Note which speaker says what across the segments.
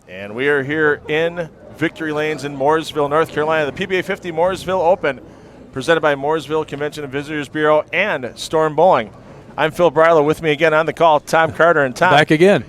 Speaker 1: And we are here in Victory Lanes in Mooresville, North Carolina. The PBA50 Mooresville Open, presented by Mooresville Convention and Visitors Bureau and Storm Bowling. I'm Phil Bryler. With me again on the call, Tom Carter. And Tom,
Speaker 2: back again.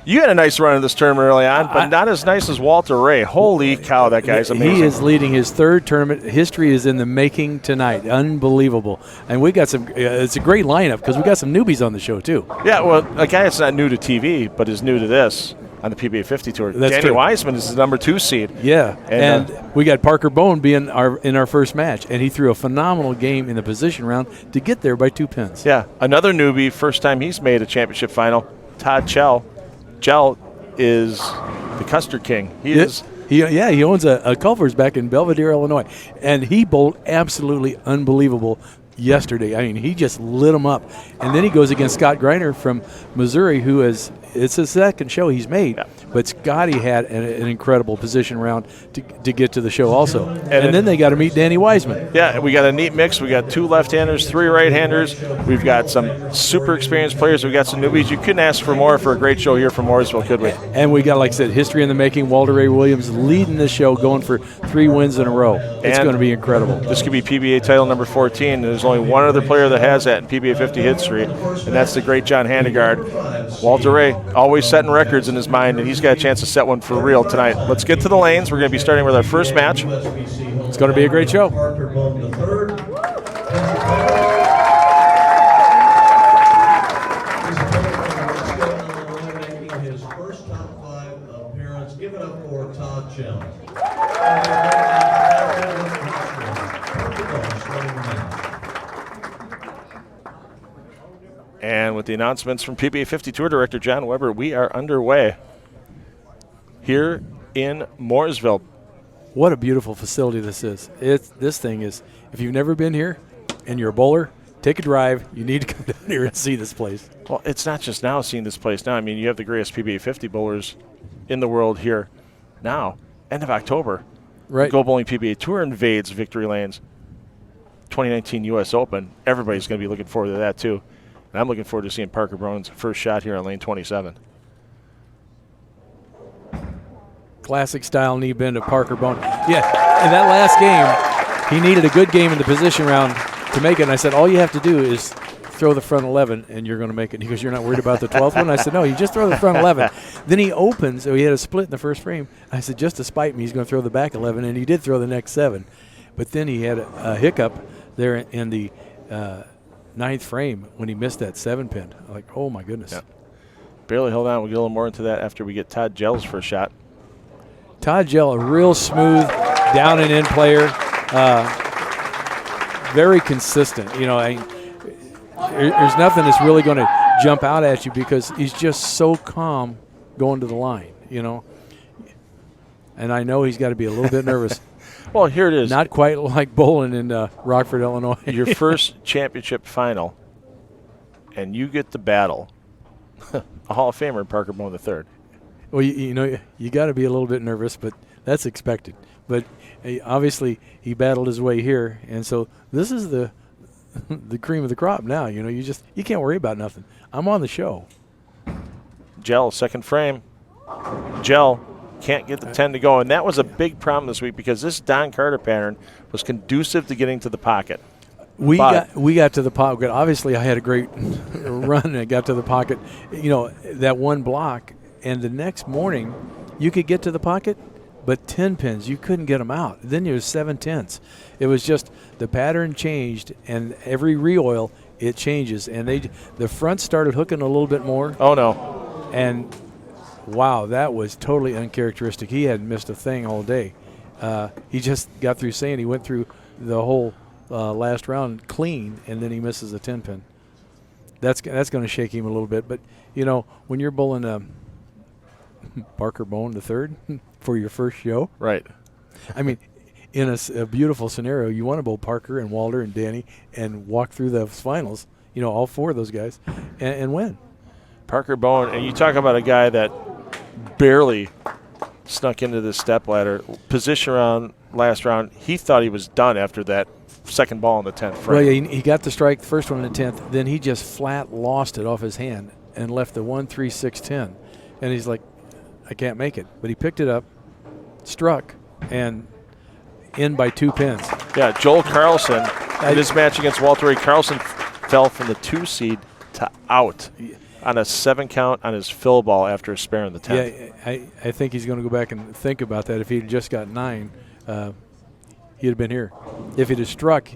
Speaker 1: You had a nice run in this tournament early on, but not as nice as Walter Ray. Holy cow, that guy's amazing.
Speaker 2: He is leading his third tournament. History is in the making tonight. Unbelievable. And we got some, it's a great lineup because we got some newbies on the show, too.
Speaker 1: Yeah, well, a guy that's not new to TV, but is new to this on the PBA50 Tour.
Speaker 2: That's
Speaker 1: Danny
Speaker 2: true.
Speaker 1: Wiseman is the number 2 seed.
Speaker 2: Yeah, and we got Parker Bohn being in our first match, and he threw a phenomenal game in the position round to get there by 2 pins.
Speaker 1: Yeah, another newbie, first time he's made a championship final, Todd Chell. Chell is the Custard King. He
Speaker 2: owns a Culver's back in Belvedere, Illinois, and he bowled absolutely unbelievable yesterday. I mean, he just lit him up. And then he goes against Scott Greiner from Missouri, who is, it's his second show he's made. Yeah. But Scotty had an incredible position round to get to the show also. And then they got to meet Danny Wiseman.
Speaker 1: Yeah, we got a neat mix. We got 2 left-handers, 3 right-handers. We've got some super experienced players. We've got some newbies. You couldn't ask for more for a great show here from Mooresville, could we? And
Speaker 2: we got, like I said, history in the making. Walter Ray Williams leading the show, going for 3 wins in a row. It's going to be incredible.
Speaker 1: This could be PBA title number 14. There's only one other player that has that in PBA50 history, and that's the great John Handegard. Walter Ray, always setting records in his mind, and he's got a chance to set one for real tonight. Let's get to the lanes. We're going to be starting with our first match.
Speaker 2: It's going to be a great show.
Speaker 3: His first top 5 appearance. Give it up for Todd Chell.
Speaker 1: And with the announcements from PBA50 Tour Director John Weber, we are underway here in Mooresville.
Speaker 2: What a beautiful facility this is. This thing is, if you've never been here and you're a bowler, take a drive. You need to come down here and see this place.
Speaker 1: Well, it's not just now seeing this place now. I mean, you have the greatest PBA50 bowlers in the world here now. End of October.
Speaker 2: Right.
Speaker 1: Go Bowling PBA Tour invades Victory Lanes. 2019 U.S. Open. Everybody's going to be looking forward to that, too. And I'm looking forward to seeing Parker Bohn's first shot here on lane 27.
Speaker 2: Classic style knee bend of Parker Bohn. Yeah, in that last game, he needed a good game in the position round to make it. And I said, all you have to do is throw the front 11 and you're going to make it. He goes, you're not worried about the 12th one? I said, no, you just throw the front 11. Then he opens. So he had a split in the first frame. I said, just to spite me, he's going to throw the back 11. And he did throw the next 7. But then he had a hiccup there in the 9th frame when he missed that 7-pin. Like, oh, my goodness. Yeah.
Speaker 1: Barely held on. We'll get a little more into that after we get Todd Kjell's first shot.
Speaker 2: Todd Kjell, a real smooth down and in player, very consistent. You know, there's nothing that's really going to jump out at you because he's just so calm going to the line, you know. And I know he's got to be a little bit nervous.
Speaker 1: Well, here it is.
Speaker 2: Not quite like bowling in Rockford, Illinois.
Speaker 1: Your first championship final, and you get the battle. A Hall of Famer, Parker Bohn III.
Speaker 2: Well, you know, you got to be a little bit nervous, but that's expected. But obviously, he battled his way here, and so this is the cream of the crop now. You know, you can't worry about nothing. I'm on the show.
Speaker 1: Kjell, second frame. Kjell can't get the 10 to go, and that was a big problem this week because this Don Carter pattern was conducive to getting to the pocket.
Speaker 2: We got to the pocket. Obviously, I had a great run and got to the pocket. You know, that one block. And the next morning, you could get to the pocket, but 10 pins, you couldn't get them out. Then there was 7 tenths. It was just the pattern changed, and every re-oil, it changes. And the front started hooking a little bit more.
Speaker 1: Oh, no.
Speaker 2: And, wow, that was totally uncharacteristic. He hadn't missed a thing all day. He just got through saying he went through the whole last round clean, and then he misses a 10-pin. That's going to shake him a little bit. But, you know, when you're bowling Parker Bohn III for your first show.
Speaker 1: Right.
Speaker 2: I mean, in a beautiful scenario, you want to bowl Parker and Walter and Danny and walk through the finals, you know, all 4 of those guys, and win.
Speaker 1: Parker Bohn, and you talk about a guy that barely snuck into the stepladder. Position round, last round, he thought he was done after that second ball in the 10th frame.
Speaker 2: Well, yeah, he got the strike, the first one in the 10th, then he just flat lost it off his hand and left the 1-3-6-10. And he's like, I can't make it. But he picked it up, struck, and in by 2 pins.
Speaker 1: Yeah, Joel Carlson, in his match against Walter Ray, Carlson fell from the 2 seed to out on a 7 count on his fill ball after a spare in the 10th.
Speaker 2: Yeah, I think he's going to go back and think about that. If he'd just got 9, he'd have been here. If he'd have struck,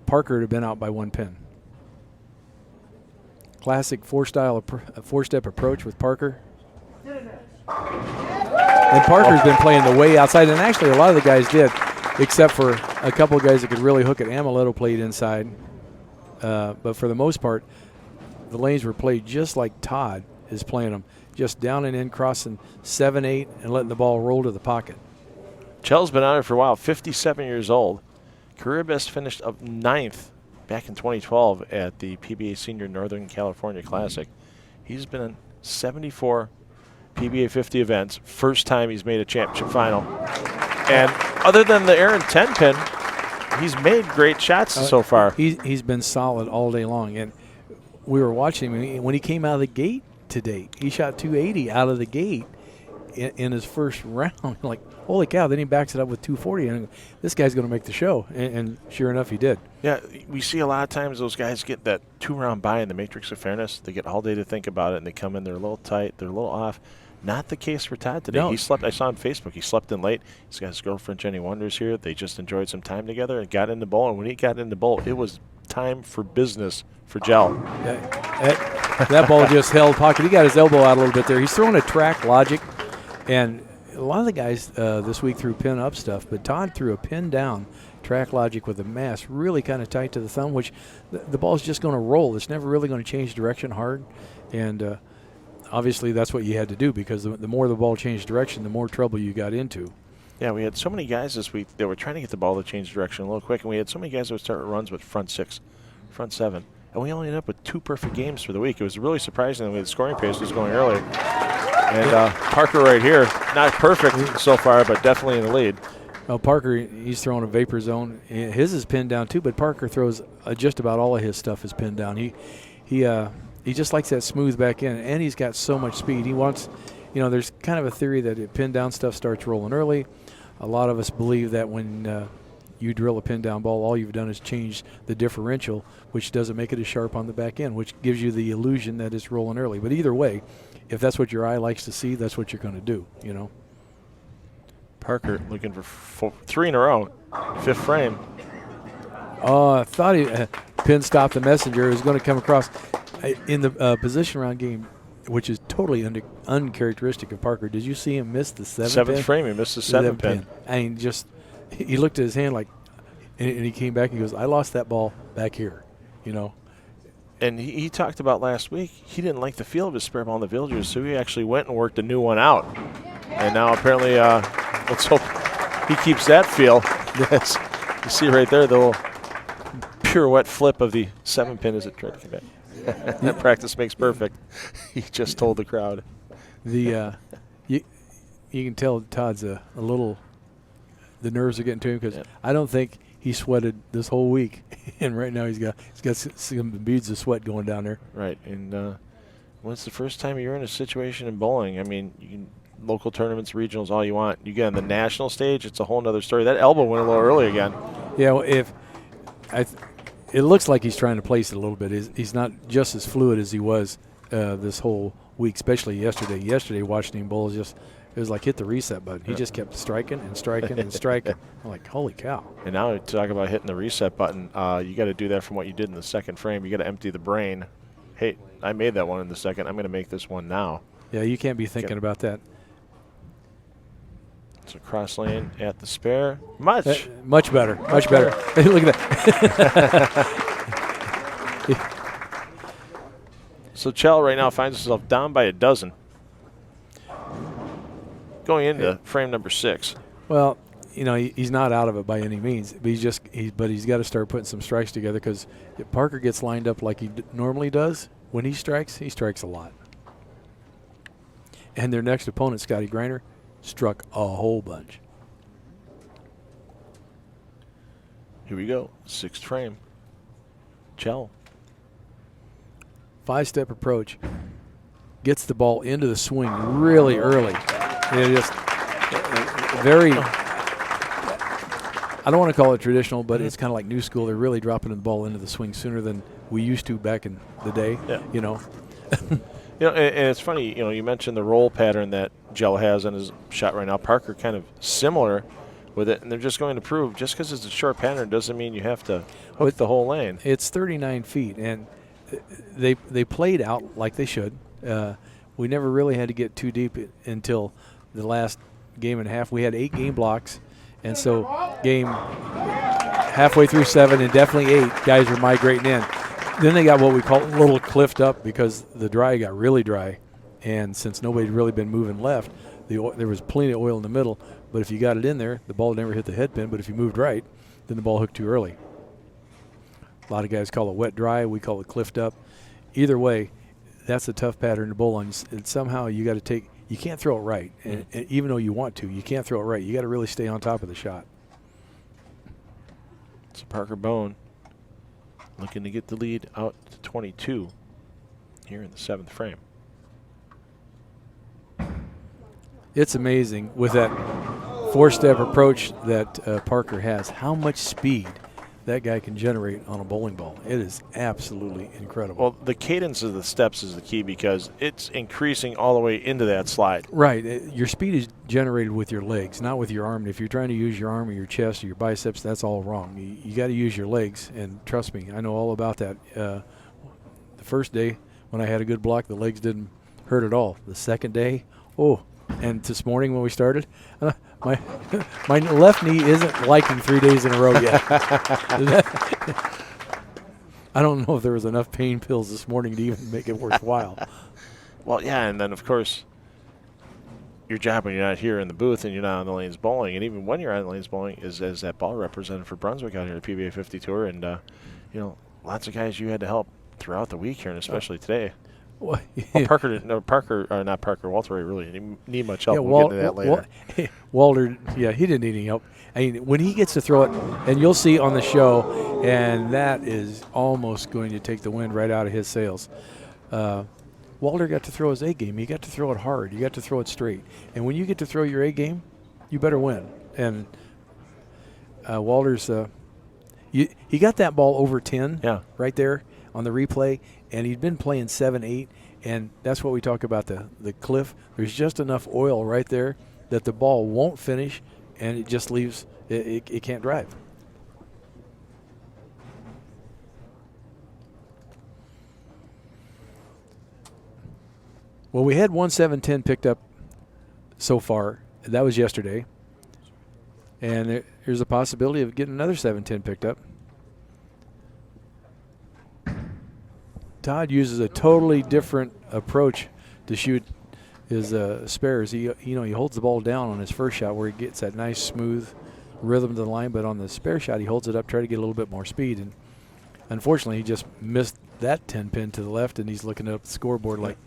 Speaker 2: Parker would have been out by 1 pin. Classic four-step approach with Parker. And Parker's been playing the way outside, and actually a lot of the guys did, except for a couple of guys that could really hook it. Amaletto played inside, but for the most part, the lanes were played just like Todd is playing them, just down and in, crossing 7-8, and letting the ball roll to the pocket.
Speaker 1: Chell's been on it for a while, 57 years old. Career best finished of 9th back in 2012 at the PBA Senior Northern California Classic. He's been in 74 PBA 50 events. First time he's made a championship final. And other than the Aaron 10-pin, he's made great shots so far.
Speaker 2: He's been solid all day long. And we were watching him when he came out of the gate today. He shot 280 out of the gate in his first round. Like, holy cow. Then he backs it up with 240. And this guy's going to make the show. And sure enough, he did.
Speaker 1: Yeah, we see a lot of times those guys get that 2-round buy in the matrix of fairness. They get all day to think about it, and they come in, they're a little tight, they're a little off. Not the case for Todd today.
Speaker 2: No.
Speaker 1: He slept. I saw on Facebook. He slept in late. He's got his girlfriend Jenny Wonders here. They just enjoyed some time together and got into bowl. And when he got into bowl, it was time for business for Kjell.
Speaker 2: That ball just held pocket. He got his elbow out a little bit there. He's throwing a track logic, and a lot of the guys this week threw pin up stuff, but Todd threw a pin down track logic with a mass really kind of tight to the thumb, which the ball's just going to roll. It's never really going to change direction hard, and obviously that's what you had to do, because the more the ball changed direction, the more trouble you got into.
Speaker 1: Yeah, we had so many guys this week that were trying to get the ball to change direction a little quick, and we had so many guys that would start runs with front 6, front 7, and we only ended up with 2 perfect games for the week. It was really surprising the way the scoring pace was going early. And Parker right here, not perfect so far, but definitely in the lead.
Speaker 2: Well, Parker, he's throwing a vapor zone. His is pinned down too, but Parker throws just about all of his stuff is pinned down. He just likes that smooth back in, and he's got so much speed. He wants, there's kind of a theory that it pinned down stuff starts rolling early. A lot of us believe that when you drill a pin down ball, all you've done is change the differential, which doesn't make it as sharp on the back end, which gives you the illusion that it's rolling early. But either way, if that's what your eye likes to see, that's what you're going to do,
Speaker 1: Parker looking for 3 in a row, 5th frame.
Speaker 2: Oh, I thought he pin stopped the messenger. He was going to come across in the position round game, which is totally uncharacteristic of Parker. Did you see him miss the 7th pin?
Speaker 1: Frame, he missed the 7th pin.
Speaker 2: I mean, he looked at his hand like, and he came back and he goes, I lost that ball back here,
Speaker 1: And he talked about last week, he didn't like the feel of his spare ball in the Villagers, so he actually went and worked a new one out. And now apparently, let's hope he keeps that feel. Yes. You see right there the little pirouette flip of the 7-pin as it tried to come back. That practice makes perfect. He just told the crowd.
Speaker 2: You can tell Todd's a little, the nerves are getting to him, because I don't think he sweated this whole week, and right now he's got some beads of sweat going down there.
Speaker 1: Right, and when it's the first time you're in a situation in bowling, I mean, you can local tournaments, regionals, all you want. You get on the national stage, it's a whole other story. That elbow went a little early again.
Speaker 2: Yeah, well, it looks like he's trying to place it a little bit. He's not just as fluid as he was this whole week, especially yesterday. Yesterday, watching him bowl, it was like hit the reset button. He just kept striking and striking and striking. I'm like, holy cow.
Speaker 1: And now talk about hitting the reset button. You got to do that from what you did in the 2nd frame. You got to empty the brain. Hey, I made that one in the 2nd. I'm going to make this one now.
Speaker 2: Yeah, you can't be thinking about that.
Speaker 1: So cross lane at the spare. Much
Speaker 2: better. Much better. Look at that.
Speaker 1: So Chell right now finds himself down by a dozen. Going into frame number 6.
Speaker 2: Well, he's not out of it by any means. But he's got to start putting some strikes together, because if Parker gets lined up like he normally does, when he strikes a lot. And their next opponent, Scotty Greiner, struck a whole bunch.
Speaker 1: Here we go. 6th frame. Chell.
Speaker 2: 5-step approach. Gets the ball into the swing really early. It just very. I don't want to call it traditional, but it's kind of like new school. They're really dropping the ball into the swing sooner than we used to back in the day.
Speaker 1: Yeah.
Speaker 2: You know.
Speaker 1: And it's funny. You mentioned the roll pattern that Kjell has on his shot right now. Parker kind of similar with it, and they're just going to prove just because it's a short pattern doesn't mean you have to hook the whole lane.
Speaker 2: It's 39 feet, and they played out like they should. We never really had to get too deep until the last game and a half. We had 8 game blocks, and so game halfway through 7 and definitely 8 guys were migrating in. Then they got what we call a little cliffed up because the dry got really dry, and since nobody'd really been moving left, there was plenty of oil in the middle. But if you got it in there, the ball never hit the head pin. But if you moved right, then the ball hooked too early. A lot of guys call it wet dry. We call it cliffed up. Either way, that's a tough pattern to bowl on. And somehow you got to take. You can't throw it right, and even though you want to, you can't throw it right. You got to really stay on top of the shot.
Speaker 1: So Parker Bohn looking to get the lead out to 22 here in the 7th frame.
Speaker 2: It's amazing with that 4-step approach that Parker has, how much speed that guy can generate on a bowling ball. It is absolutely incredible.
Speaker 1: Well, the cadence of the steps is the key because it's increasing all the way into that slide.
Speaker 2: Right. Your speed is generated with your legs, not with your arm. And if you're trying to use your arm or your chest or your biceps, that's all wrong. You got to use your legs, and trust me, I know all about that. The first day when I had a good block, the legs didn't hurt at all. The second day, and this morning when we started, my left knee isn't liking 3 days in a row yet. I don't know if there was enough pain pills this morning to even make it worthwhile.
Speaker 1: Well, yeah, and then, of course, your job when you're not here in the booth and you're not on the lanes bowling, and even when you're on the lanes bowling, is as that ball representative for Brunswick out here at the PBA50 Tour. And, lots of guys you had to help throughout the week here, and especially today.
Speaker 2: Well,
Speaker 1: Walter Ray really didn't need much help. We'll get into that later.
Speaker 2: Walter, he didn't need any help. I mean, when he gets to throw it, and you'll see on the show, and that is almost going to take the wind right out of his sails. Walter got to throw his A game. He got to throw it hard. You got to throw it straight. And when you get to throw your A game, you better win. And Walter's, he got that ball over 10 right there on the replay, and he'd been playing 7-8, and that's what we talk about, the cliff. There's just enough oil right there that the ball won't finish, and it just leaves, it can't drive. Well, we had 1-7-10 picked up so far. That was yesterday. And there's a possibility of getting another 7-10 picked up. Todd uses a totally different approach to shoot his spares. He holds the ball down on his first shot where he gets that nice smooth rhythm to the line, but on the spare shot he holds it up, try to get a little bit more speed. And unfortunately, he just missed that 10 pin to the left, and he's looking up the scoreboard like,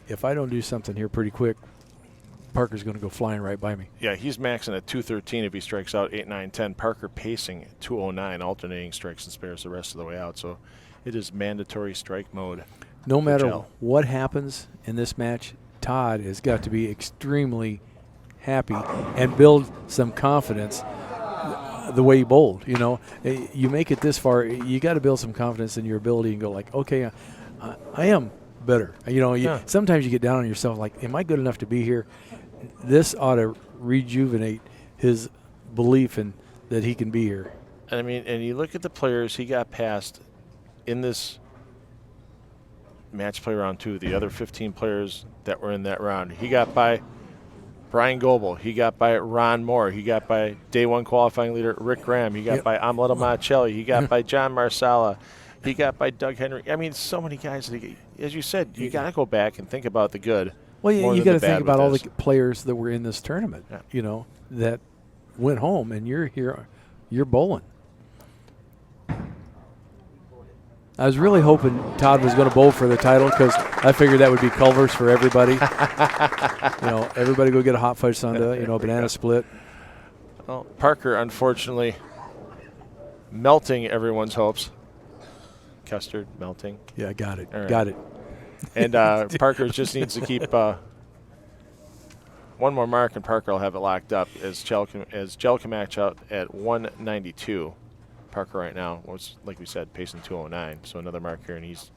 Speaker 2: if I don't do something here pretty quick, Parker's going to go flying right by me.
Speaker 1: Yeah, he's maxing at 213 if he strikes out 8, 9, 10. Parker pacing at 209, alternating strikes and spares the rest of the way out. So it is mandatory strike mode.
Speaker 2: No matter what happens in this match, Todd has got to be extremely happy and build some confidence the way he bowled. You make it this far, you got to build some confidence in your ability and go like, okay, I am better. Sometimes you get down on yourself like, am I good enough to be here? This ought to rejuvenate his belief in that he can be here.
Speaker 1: And and you look at the players he got past in this match play round 2, the other 15 players that were in that round. He got by Brian Goebel. He got by Ron Moore. He got by day 1 qualifying leader Rick Graham. He got by Ameletta Monticelli. He got by John Marsala. He got by Doug Henry. So many guys. As you said, you got to go back and think about the good.
Speaker 2: Well, you got to think about all the players that were in this tournament, that went home, and you're here, you're bowling. I was really hoping Todd was going to bowl for the title because I figured that would be Culver's for everybody. Everybody go get a hot fudge sundae, a banana split.
Speaker 1: Well, Parker, unfortunately, melting everyone's hopes. Custard melting.
Speaker 2: Yeah, got it.
Speaker 1: Right.
Speaker 2: Got it.
Speaker 1: And Parker just needs to keep one more mark, and Parker will have it locked up as Chell can match out at 192. Parker right now was, like we said, pacing 209. So another mark here, and he's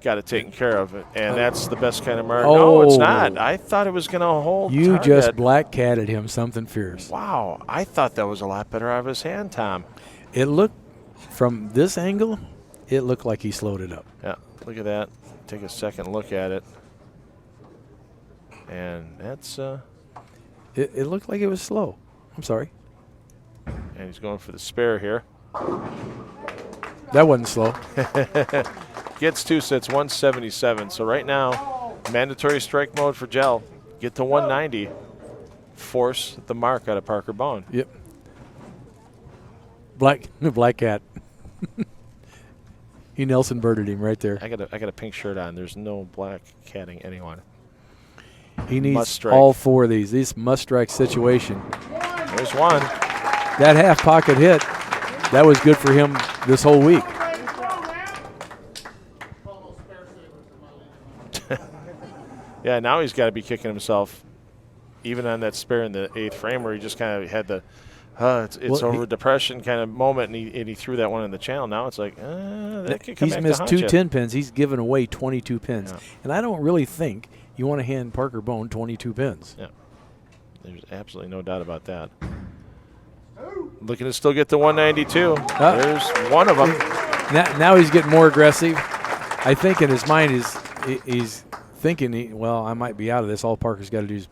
Speaker 1: got it taken care of. And that's the best kind of mark.
Speaker 2: Oh.
Speaker 1: No, it's not. I thought it was going to hold.
Speaker 2: You
Speaker 1: target.
Speaker 2: just black catted him something fierce.
Speaker 1: Wow. I thought that was a lot better out of his hand, Tom.
Speaker 2: It looked, from this angle, it looked like he slowed it up.
Speaker 1: Yeah, look at that. Take a second look at it. And that's
Speaker 2: It looked like it was slow. I'm sorry.
Speaker 1: and he's going for the spare here.
Speaker 2: That wasn't slow.
Speaker 1: Gets 2 sets, 177. So right now, mandatory strike mode for Kjell. Get to 190. Force the mark out of Parker Bohn.
Speaker 2: Yep. Black cat. He Nelson birded him right there.
Speaker 1: I got a pink shirt on. There's no black catting anyone.
Speaker 2: He
Speaker 1: Must
Speaker 2: needs
Speaker 1: strike.
Speaker 2: all 4 of these. This must strike situation.
Speaker 1: There's one.
Speaker 2: That half pocket hit, that was good for him this whole week.
Speaker 1: Yeah, now he's got to be kicking himself, even on that spare in the 8th frame where he just kind of had the it's
Speaker 2: Well,
Speaker 1: over depression kind of moment, and he threw that one in the channel. Now it's like, that could come
Speaker 2: He's
Speaker 1: back
Speaker 2: missed
Speaker 1: to haunt
Speaker 2: 2
Speaker 1: you.
Speaker 2: 10 pins. He's given away 22 pins.
Speaker 1: Yeah.
Speaker 2: And I don't really think you want to hand Parker Bohn 22 pins.
Speaker 1: Yeah, there's absolutely no doubt about that. Looking to still get to 192. There's one of them.
Speaker 2: Now he's getting more aggressive. I think in his mind he's thinking, well, I might be out of this. All Parker's got to do is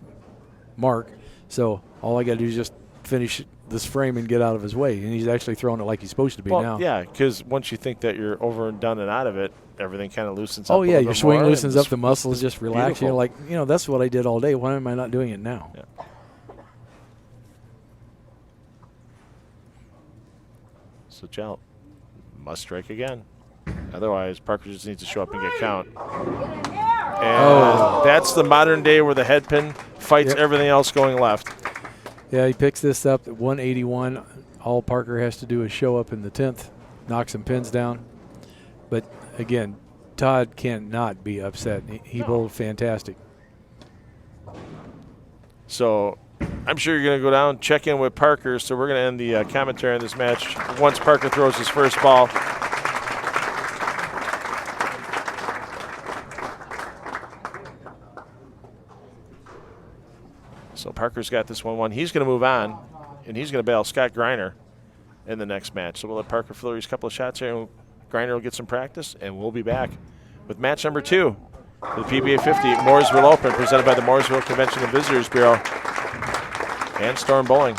Speaker 2: mark. So all I got to do is just finish this frame and get out of his way. And he's actually throwing it like he's supposed to be now.
Speaker 1: Yeah, because once you think that you're over and done and out of it, everything kind of loosens up.
Speaker 2: Oh,
Speaker 1: a
Speaker 2: yeah,
Speaker 1: little
Speaker 2: your
Speaker 1: bit
Speaker 2: swing
Speaker 1: more,
Speaker 2: loosens
Speaker 1: and
Speaker 2: up, the muscles just relax.
Speaker 1: beautiful.
Speaker 2: You're like, that's what I did all day. Why am I not doing it now?
Speaker 1: Yeah. So Chell must strike again. Otherwise, Parker just needs to show up and get count. And that's the modern day where the head pin fights everything else going left.
Speaker 2: Yeah, he picks this up at 181. All Parker has to do is show up in the 10th, knock some pins down. But, again, Todd cannot be upset. He bowled fantastic.
Speaker 1: So I'm sure you're going to go down, check in with Parker. So we're going to end the commentary on this match once Parker throws his first ball. So Parker's got this 1-1. He's going to move on, and he's going to bail Scott Greiner in the next match. So we'll let Parker throw his couple of shots here, and Greiner will get some practice, and we'll be back with match number 2 for the PBA50 Mooresville Open, presented by the Mooresville Convention and Visitors Bureau and Storm Bowling.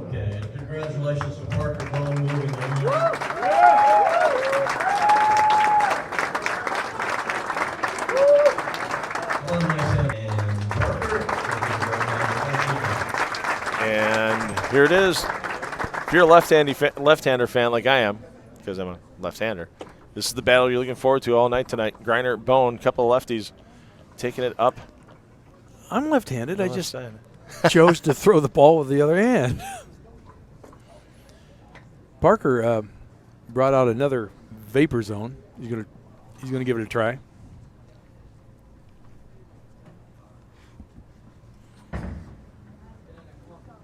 Speaker 3: Okay, and congratulations to Parker Bohn moving on.
Speaker 1: And here it is. If you're a left-hander fan like I am, because I'm a left-hander, this is the battle you're looking forward to all night tonight. Greiner, Bohn, couple of lefties taking it up.
Speaker 2: I'm left-handed. I
Speaker 1: Left
Speaker 2: just
Speaker 1: side.
Speaker 2: chose to throw the ball with the other hand. Parker brought out another vapor zone. He's gonna give it a try.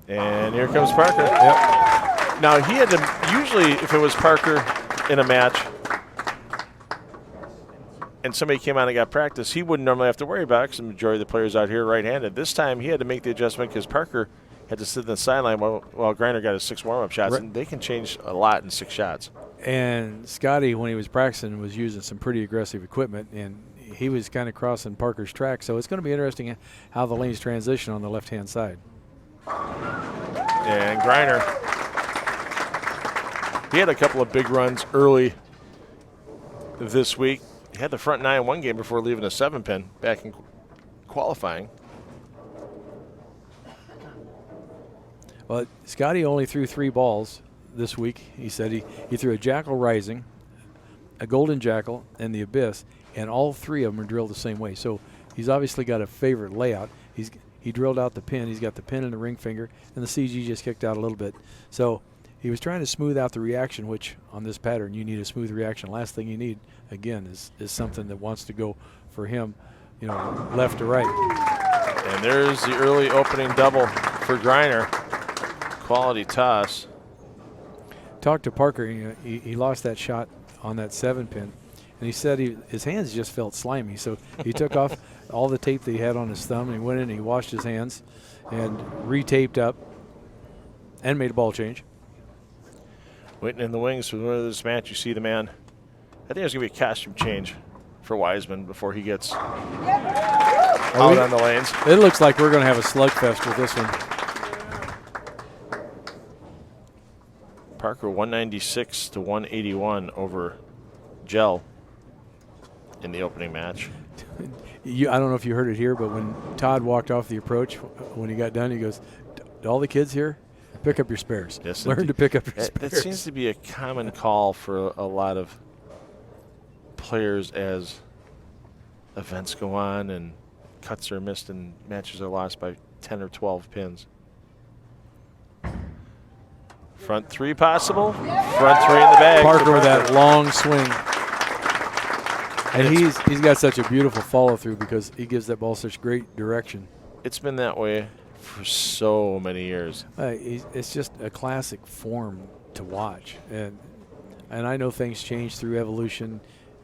Speaker 1: And here comes Parker. Yep. Now he had to usually, if it was Parker in a match and somebody came on and got practice, he wouldn't normally have to worry about it because the majority of the players out here are right-handed. This time he had to make the adjustment because Parker had to sit in the sideline while Greiner got his 6 warm-up shots, and they can change a lot in 6 shots.
Speaker 2: And Scotty, when he was practicing, was using some pretty aggressive equipment, and he was kind of crossing Parker's track. So it's going to be interesting how the lanes transition on the left-hand side.
Speaker 1: And Greiner, he had a couple of big runs early this week. He had the front 9 one game before leaving a 7-pin back in qualifying.
Speaker 2: Well, Scotty only threw 3 balls this week. He said he threw a Jackal Rising, a Golden Jackal, and the Abyss, and all 3 of them are drilled the same way. So he's obviously got a favorite layout. He drilled out the pin. He's got the pin and the ring finger, and the CG just kicked out a little bit. So he was trying to smooth out the reaction, which on this pattern you need a smooth reaction. Last thing you need, again, is something that wants to go for him, left to right.
Speaker 1: And there's the early opening double for Greiner. Quality toss.
Speaker 2: Talked to Parker. He lost that shot on that 7-pin, and he said his hands just felt slimy. So he took off all the tape that he had on his thumb, and he went in and he washed his hands and retaped up and made a ball change.
Speaker 1: Waiting in the wings for this match. You see the man. I think there's going to be a costume change for Wiseman before he gets out on the lanes.
Speaker 2: It looks like we're going to have a slugfest with this one.
Speaker 1: Parker 196 to 181 over Chell in the opening match.
Speaker 2: I don't know if you heard it here, but when Todd walked off the approach, when he got done, he goes, "All the kids here, pick up your spares.
Speaker 1: Yes,
Speaker 2: learn to pick up your
Speaker 1: that
Speaker 2: spares."
Speaker 1: seems to be a common call for a lot of players as events go on and cuts are missed and matches are lost by 10 or 12 pins. Front 3 possible. Front 3 in the bag.
Speaker 2: Parker with that long swing. And he's got such a beautiful follow through because he gives that ball such great direction.
Speaker 1: It's been that way for so many years.
Speaker 2: It's just a classic form to watch. And I know things change through evolution.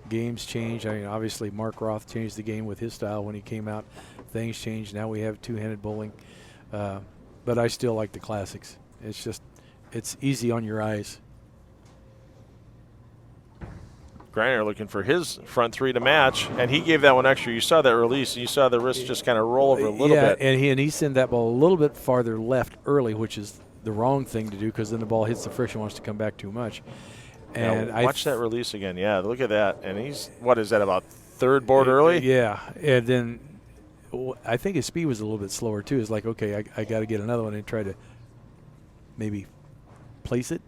Speaker 2: Games change. I mean, obviously Mark Roth changed the game with his style when he came out. Things changed. Now we have two-handed bowling. But I still like the classics. It's easy on your eyes.
Speaker 1: Greiner looking for his front 3 to match, and he gave that one extra. You saw that release, and you saw the wrist just kind of roll over a little bit.
Speaker 2: And he sent that ball a little bit farther left early, which is the wrong thing to do because then the ball hits the friction, wants to come back too much. And
Speaker 1: now watch that release again. Yeah, look at that. And he's, what is that, about 3rd board early?
Speaker 2: Yeah, and then I think his speed was a little bit slower too. It's like, okay, I got to get another one and try to maybe place it.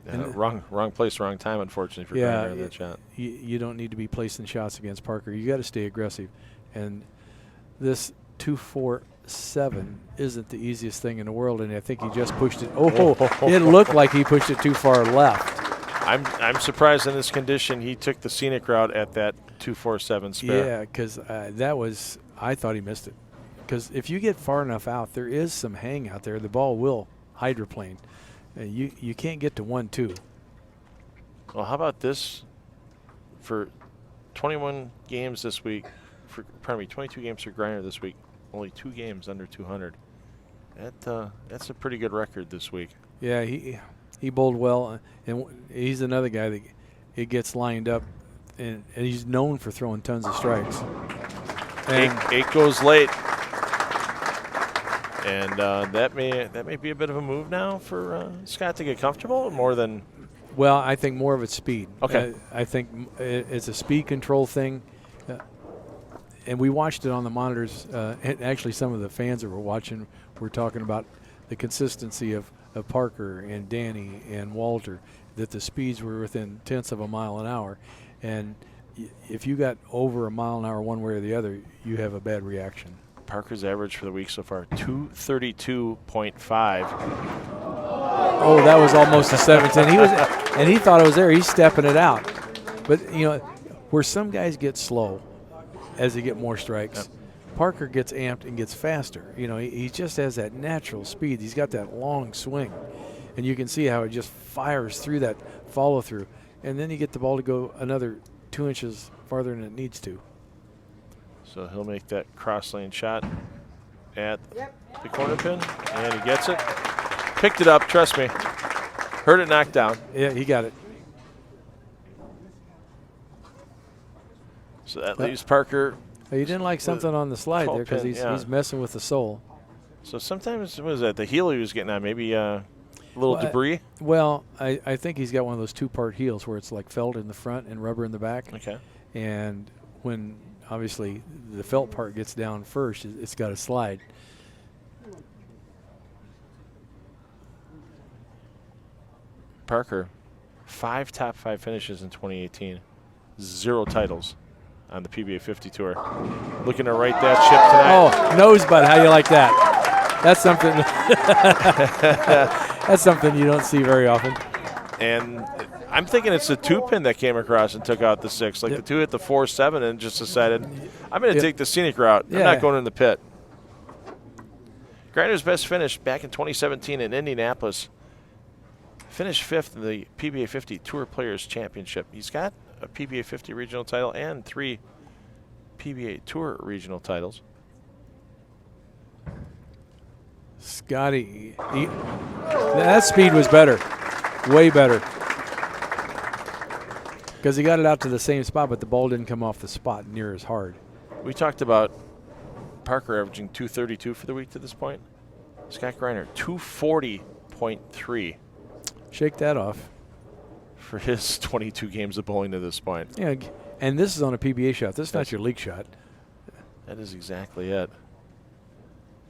Speaker 1: Wrong place, wrong time, unfortunately, for Greiner in that shot.
Speaker 2: You don't need to be placing shots against Parker. You got to stay aggressive. And this 2-4-7 isn't the easiest thing in the world, and I think he just pushed it. It looked like he pushed it too far left.
Speaker 1: I'm surprised in this condition he took the scenic route at that 2-4-7 spare.
Speaker 2: Yeah, because I thought he missed it. Because if you get far enough out, there is some hang out there. The ball will hydroplane. You can't get to 1-2.
Speaker 1: Well, how about this for 21 games this week? 22 games for Greiner this week. Only 2 games under 200. That's a pretty good record this week.
Speaker 2: Yeah, he bowled well, and he's another guy that it gets lined up, and he's known for throwing tons of strikes. And
Speaker 1: 8 goes late. And that may be a bit of a move now for Scott to get comfortable, more than.
Speaker 2: Well, I think more of it's speed.
Speaker 1: Okay.
Speaker 2: I think it's a speed control thing, and we watched it on the monitors. And actually, some of the fans that were watching were talking about the consistency of Parker and Danny and Walter, that the speeds were within tenths of a mile an hour, and if you got over a mile an hour one way or the other, you have a bad reaction.
Speaker 1: Parker's average for the week so far, 232.5.
Speaker 2: Oh, that was almost a 7-10. And he thought it was there. He's stepping it out. But, where some guys get slow as they get more strikes,
Speaker 1: yep.
Speaker 2: Parker gets amped and gets faster. He just has that natural speed. He's got that long swing. And you can see how it just fires through that follow-through. And then you get the ball to go another 2 inches farther than it needs to.
Speaker 1: So he'll make that cross lane shot at the corner pin, and he gets it. Picked it up, trust me. Heard it knocked down.
Speaker 2: Yeah, he got it.
Speaker 1: So that leaves Parker.
Speaker 2: He didn't like something on the slide there because he's messing with the sole.
Speaker 1: So sometimes, what was that, the heel he was getting on? Maybe a little debris?
Speaker 2: Well, I think he's got one of those two-part heels where it's like felt in the front and rubber in the back.
Speaker 1: Okay.
Speaker 2: And when, obviously, the felt part gets down first, it's got to slide.
Speaker 1: Parker, 5 top 5 finishes in 2018, 0 titles on the PBA50 tour. Looking to right that ship tonight.
Speaker 2: Oh, nosebud, how you like that? That's something. That's something you don't see very often.
Speaker 1: And I'm thinking it's the 2-pin that came across and took out the 6. Like the 2 hit the 4-7 and just decided, I'm going to take the scenic route. I'm not going in the pit. Greiner's best finish back in 2017 in Indianapolis. Finished 5th in the PBA50 Tour Players Championship. He's got a PBA50 regional title and 3 PBA Tour regional titles.
Speaker 2: Scotty, that speed was better, way better. Because he got it out to the same spot, but the ball didn't come off the spot near as hard.
Speaker 1: We talked about Parker averaging 232 for the week to this point. Scott Greiner, 240.3.
Speaker 2: Shake that off.
Speaker 1: For his 22 games of bowling to this point.
Speaker 2: Yeah, and this is on a PBA shot. This is not your league shot.
Speaker 1: That is exactly it.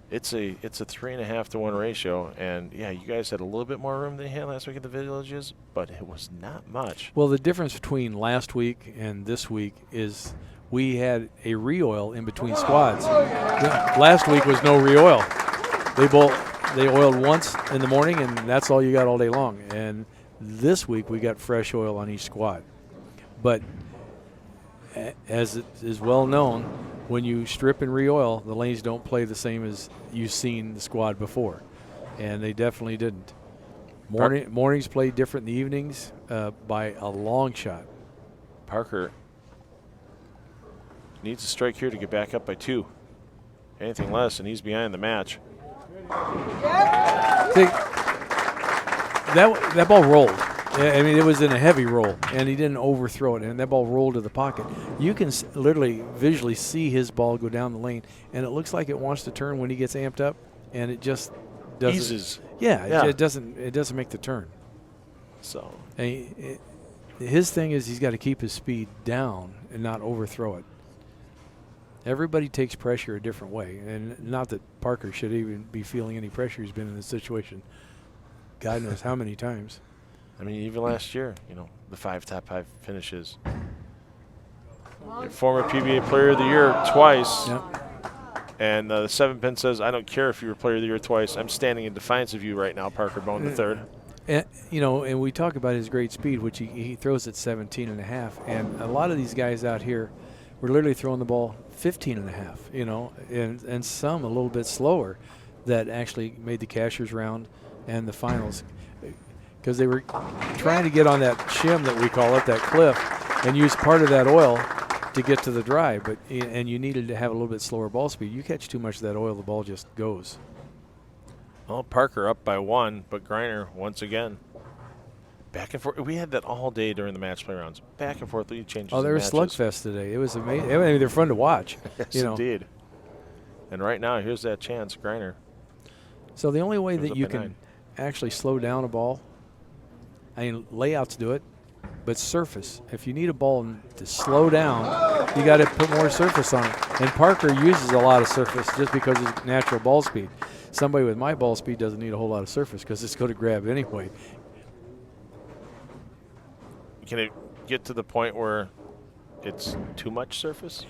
Speaker 1: It's a 3.5 to 1 ratio, and yeah, you guys had a little bit more room than you had last week at the Villages, but it was not much.
Speaker 2: Well, the difference between last week and this week is we had a re-oil in between squads. Last week was no re-oil. They oiled once in the morning, and that's all you got all day long. And this week we got fresh oil on each squad. But as it is well known, when you strip and re-oil, the lanes don't play the same as you've seen the squad before. And they definitely didn't. Mornings played different than the evenings by a long shot.
Speaker 1: Parker needs a strike here to get back up by 2. Anything less, and he's behind the match.
Speaker 2: See, that ball rolled. I mean, it was in a heavy roll, and he didn't overthrow it, and that ball rolled to the pocket. You can literally visually see his ball go down the lane, and it looks like it wants to turn when he gets amped up, and it just doesn't.
Speaker 1: Eases.
Speaker 2: Yeah. It doesn't make the turn.
Speaker 1: So
Speaker 2: his thing is he's got to keep his speed down and not overthrow it. Everybody takes pressure a different way, and not that Parker should even be feeling any pressure. He's been in this situation God knows how many times.
Speaker 1: I mean, even last year, the 5 top 5 finishes. Former PBA Player of the Year twice.
Speaker 2: Yep.
Speaker 1: And the 7-pin says, I don't care if you were Player of the Year twice. I'm standing in defiance of you right now, Parker Bohn III.
Speaker 2: And, and we talk about his great speed, which he throws at 17.5. And a lot of these guys out here were literally throwing the ball 15.5, and some a little bit slower that actually made the cashier's round and the finals, because they were trying to get on that shim that we call it, that cliff, and use part of that oil to get to the drive. And you needed to have a little bit slower ball speed. You catch too much of that oil, the ball just goes.
Speaker 1: Well, Parker up by 1, but Greiner once again back and forth. We had that all day during the match play rounds. Back and forth, lead changes.
Speaker 2: Oh, there was slugfest today. It was amazing. I mean, they're fun to watch.
Speaker 1: Yes, indeed. And right now, here's that chance, Greiner.
Speaker 2: So the only way that you can actually slow down a ball, I mean, layouts do it, but surface. If you need a ball to slow down, you got to put more surface on it. And Parker uses a lot of surface just because of his natural ball speed. Somebody with my ball speed doesn't need a whole lot of surface because it's going to grab anyway.
Speaker 1: Can it get to the point where it's too much surface?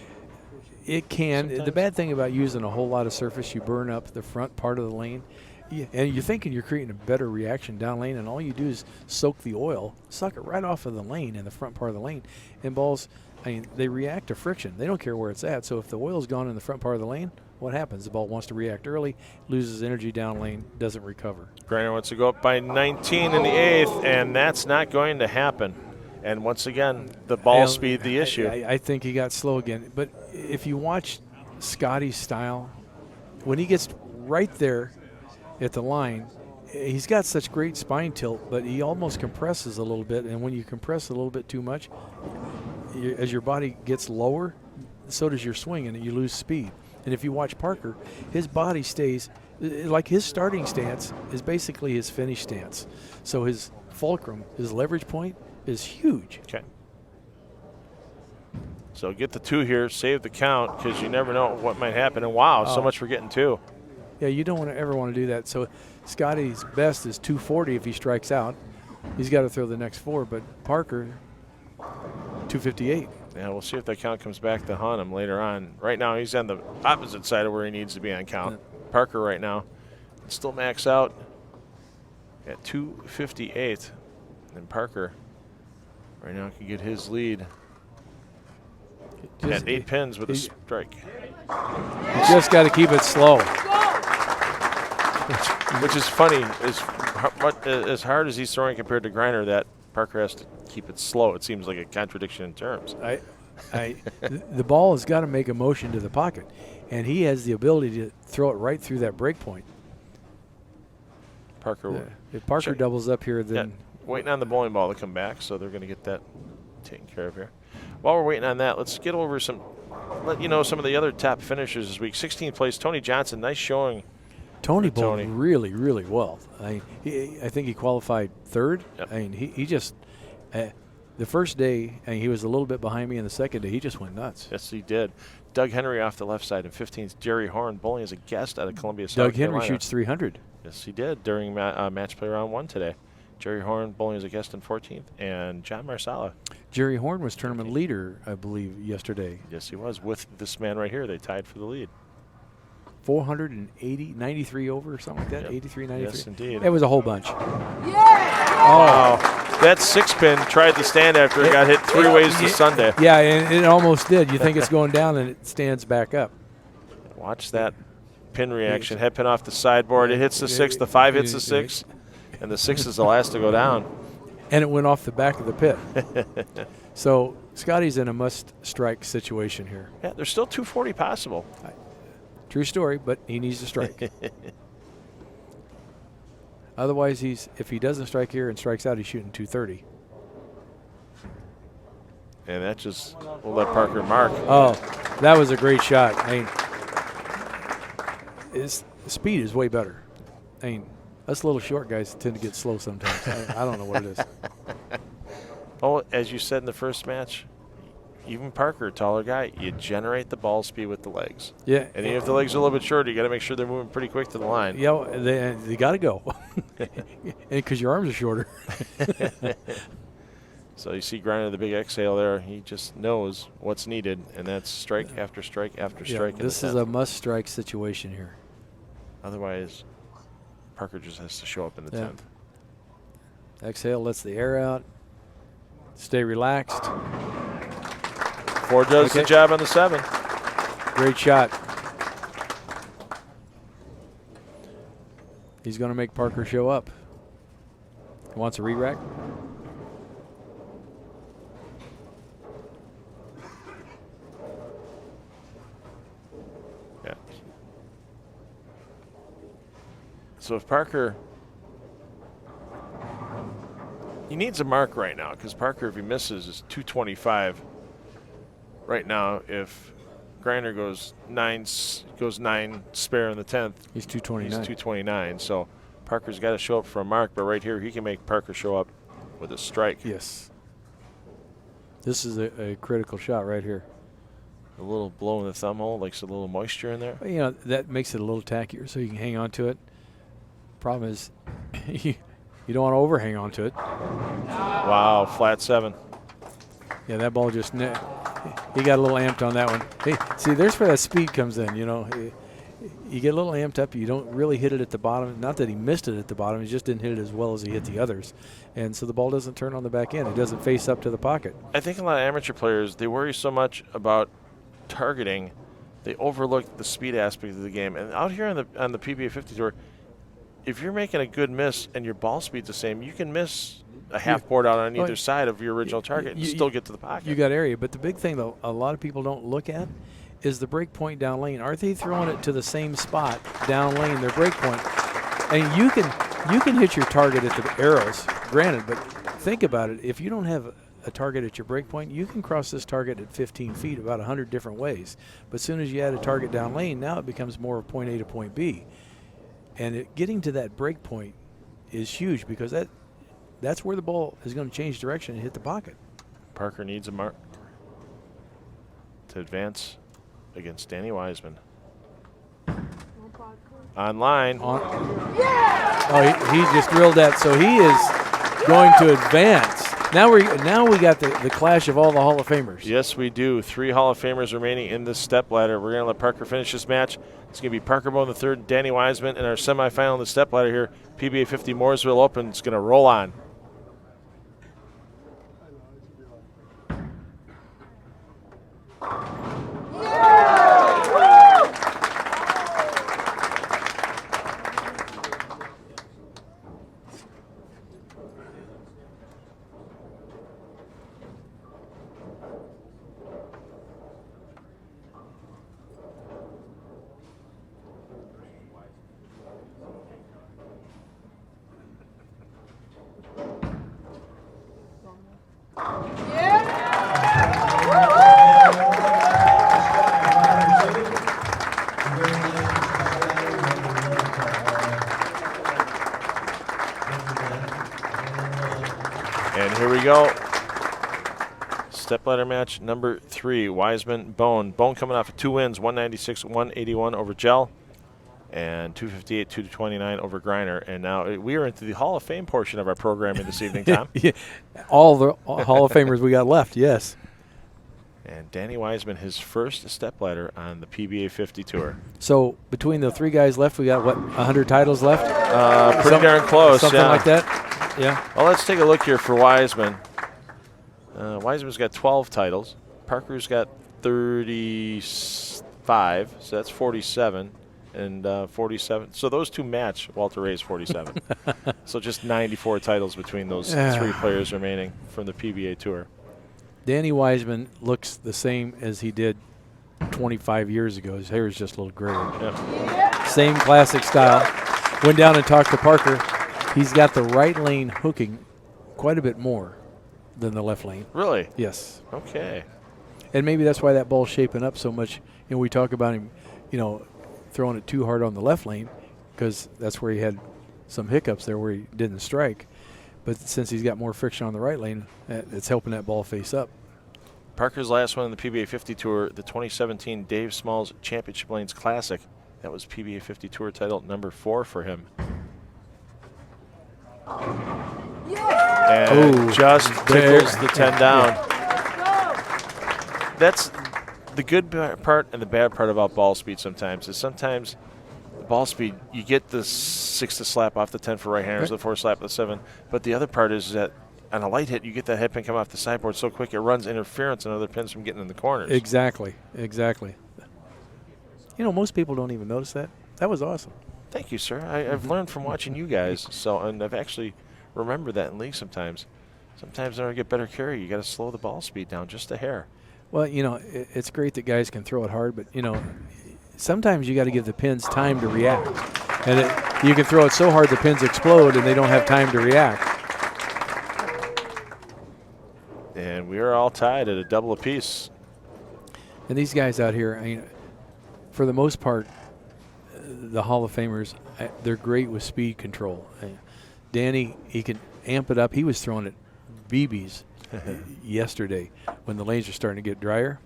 Speaker 2: It can.
Speaker 1: Sometimes.
Speaker 2: The bad thing about using a whole lot of surface, you burn up the front part of the lane. And you're thinking you're creating a better reaction down lane, and all you do is soak the oil, suck it right off of the lane in the front part of the lane. And balls, I mean, they react to friction. They don't care where it's at. So if the oil's gone in the front part of the lane, what happens? The ball wants to react early, loses energy down lane, doesn't recover.
Speaker 1: Greiner wants to go up by 19 in the 8th, and that's not going to happen. And once again, the ball speed, the issue.
Speaker 2: I think he got slow again. But if you watch Scotty's style, when he gets right there at the line, he's got such great spine tilt, but he almost compresses a little bit. And when you compress a little bit too much, as your body gets lower, so does your swing, and you lose speed. And if you watch Parker, his body stays, like his starting stance is basically his finish stance. So his fulcrum, his leverage point is huge.
Speaker 1: Okay. So get the 2 here, save the count, because you never know what might happen. And wow, so much for getting 2.
Speaker 2: Yeah, you don't ever want to do that. So Scotty's best is 240 if he strikes out. He's got to throw the next 4, but Parker, 258.
Speaker 1: Yeah, we'll see if that count comes back to haunt him later on. Right now, he's on the opposite side of where he needs to be on count.
Speaker 2: Yeah.
Speaker 1: Parker right now still max out at 258. And Parker right now can get his lead at 8 pins with a strike.
Speaker 2: You just got to keep it slow.
Speaker 1: Which is funny, as hard as he's throwing compared to Greiner, that Parker has to keep it slow. It seems like a contradiction in terms.
Speaker 2: The ball has got to make a motion to the pocket, and he has the ability to throw it right through that break point.
Speaker 1: Parker,
Speaker 2: if Parker doubles up here, then
Speaker 1: waiting on the bowling ball to come back, so they're going to get that taken care of here. While we're waiting on that, let's get over let you know some of the other top finishers this week. 16th place, Tony Johnson, nice showing.
Speaker 2: Tony bowled really, really well. I think he qualified 3rd.
Speaker 1: Yep.
Speaker 2: I mean, he just the first day, he was a little bit behind me, and the second day he just went nuts.
Speaker 1: Yes, he did. Doug Henry off the left side in 15th. Jerry Horn bowling as a guest out of Columbia, South Carolina.
Speaker 2: Doug Henry shoots 300.
Speaker 1: Yes, he did during match play round 1 today. Jerry Horn bowling as a guest in 14th, and John Marsala.
Speaker 2: Jerry Horn was tournament leader, I believe, yesterday.
Speaker 1: Yes, he was. With this man right here, they tied for the lead.
Speaker 2: 480, 93 over or something like that,
Speaker 1: Yep.
Speaker 2: 83, 93.
Speaker 1: Yes, indeed.
Speaker 2: It was a whole bunch.
Speaker 1: Wow. That 6-pin tried to stand after it got hit 3 ways to Sunday.
Speaker 2: Yeah, and it almost did. You think it's going down, and it stands back up.
Speaker 1: Watch that pin reaction. Head pin off the sideboard. It hits the 6. The 5 hits the 6. And the 6 is the last to go down.
Speaker 2: And it went off the back of the pit. So Scotty's in a must-strike situation here.
Speaker 1: Yeah, there's still 240 possible.
Speaker 2: True story, but he needs to strike. Otherwise, if he doesn't strike here and strikes out, he's shooting 230.
Speaker 1: And that just will let Parker mark.
Speaker 2: Oh, that was a great shot. I mean, his speed is way better. I mean, us little short guys tend to get slow sometimes. I don't know what it is.
Speaker 1: Oh, as you said in the first match, even Parker, taller guy, you generate the ball speed with the legs.
Speaker 2: Yeah.
Speaker 1: And even if the legs are a little bit shorter, you got to make sure they're moving pretty quick to the line.
Speaker 2: Yeah, they got to go. Because your arms are shorter.
Speaker 1: So you see Greiner, the big exhale there. He just knows what's needed, and that's strike after strike after strike.
Speaker 2: This is a must-strike situation here.
Speaker 1: Otherwise, Parker just has to show up in the 10th.
Speaker 2: Exhale, lets the air out. Stay relaxed.
Speaker 1: 4 does the job on the 7.
Speaker 2: Great shot. He's going to make Parker show up. He wants a re-rack.
Speaker 1: Yeah. So if Parker, he needs a mark right now, because Parker, if he misses, is 225. Right now, if Greiner goes 9 spare in the 10th,
Speaker 2: he's 229.
Speaker 1: He's 229. So Parker's got to show up for a mark, but right here he can make Parker show up with a strike.
Speaker 2: Yes. This is a critical shot right here.
Speaker 1: A little blow in the thumb hole, like a little moisture in there.
Speaker 2: You know, that makes it a little tackier, so you can hang on to it. Problem is, you don't want to overhang on to it.
Speaker 1: Wow, flat 7.
Speaker 2: Yeah, that ball just he got a little amped on that one. Hey, see, there's where that speed comes in. You know, you get a little amped up. You don't really hit it at the bottom. Not that he missed it at the bottom. He just didn't hit it as well as he hit the others. And so the ball doesn't turn on the back end. It doesn't face up to the pocket.
Speaker 1: I think a lot of amateur players, they worry so much about targeting, they overlook the speed aspect of the game. And out here on the PBA50 tour, if you're making a good miss and your ball speed's the same, you can miss a half board out on either side of your original target and still get to the pocket.
Speaker 2: You got area, but the big thing though, a lot of people don't look at is the break point down lane. Are they throwing it to the same spot down lane, their break point? And you can hit your target at the arrows, granted, but think about it. If you don't have a target at your break point, you can cross this target at 15 feet about 100 different ways. But as soon as you add a target down lane, now it becomes more of point A to point B. And getting to that break point is huge because that's where the ball is going to change direction and hit the pocket.
Speaker 1: Parker needs a mark to advance against Danny Wiseman. Online.
Speaker 2: Oh, he just drilled that. So he is going to advance. Now we got the clash of all the Hall of Famers.
Speaker 1: Yes, we do. 3 Hall of Famers remaining in this step ladder. We're going to let Parker finish this match. It's going to be Parker Bohn the third, Danny Wiseman, in our semifinal in the step ladder here. PBA50 Mooresville Open. It's going to roll on. And here we go. Stepladder match number 3, Wiseman, Bohn. Bohn coming off of 2 wins, 196-181 over Chell, and 258-229 over Greiner. And now we are into the Hall of Fame portion of our programming this evening, Tom.
Speaker 2: Yeah, all the Hall of Famers we got left, yes.
Speaker 1: And Danny Wiseman, his first stepladder on the PBA50 tour.
Speaker 2: So between the 3 guys left, we got, what, 100 titles left?
Speaker 1: Pretty darn close.
Speaker 2: Something
Speaker 1: yeah.
Speaker 2: like that? Yeah.
Speaker 1: Well, let's take a look here for Wiseman. Wiseman's got 12 titles. Parker's got 35, so that's 47. And 47. So those two match Walter Ray's 47. So just 94 titles between those 3 players remaining from the PBA Tour.
Speaker 2: Danny Wiseman looks the same as he did 25 years ago. His hair is just a little grayer.
Speaker 1: Yep.
Speaker 2: Same classic style. Went down and talked to Parker. He's got the right lane hooking quite a bit more than the left lane.
Speaker 1: Really?
Speaker 2: Yes.
Speaker 1: Okay.
Speaker 2: And maybe that's why that ball's shaping up so much. You know, we talk about him, throwing it too hard on the left lane because that's where he had some hiccups there where he didn't strike. But since he's got more friction on the right lane, it's helping that ball face up.
Speaker 1: Parker's last one in the PBA50 Tour, the 2017 Dave Smalls Championship Lanes Classic. That was PBA50 Tour title number 4 for him. And just tickles the 10 down. That's the good part and the bad part about ball speed sometimes is sometimes the ball speed, you get the 6 to slap off the 10 for right-handers, the 4 slap the 7. But the other part is that on a light hit, you get that head pin come off the sideboard so quick it runs interference and other pins from getting in the corners.
Speaker 2: Exactly. Most people don't even notice that. That was awesome.
Speaker 1: Thank you, sir. I've learned from watching you guys, and I've actually remembered that in league sometimes. Sometimes in order to get better carry, you got to slow the ball speed down just a hair.
Speaker 2: Well, it's great that guys can throw it hard, but, sometimes you got to give the pins time to react. And you can throw it so hard the pins explode and they don't have time to react.
Speaker 1: And we are all tied at a double apiece.
Speaker 2: And these guys out here, for the most part, the Hall of Famers, they're great with speed control. Danny, he can amp it up. He was throwing it BBs yesterday when the lanes are starting to get drier.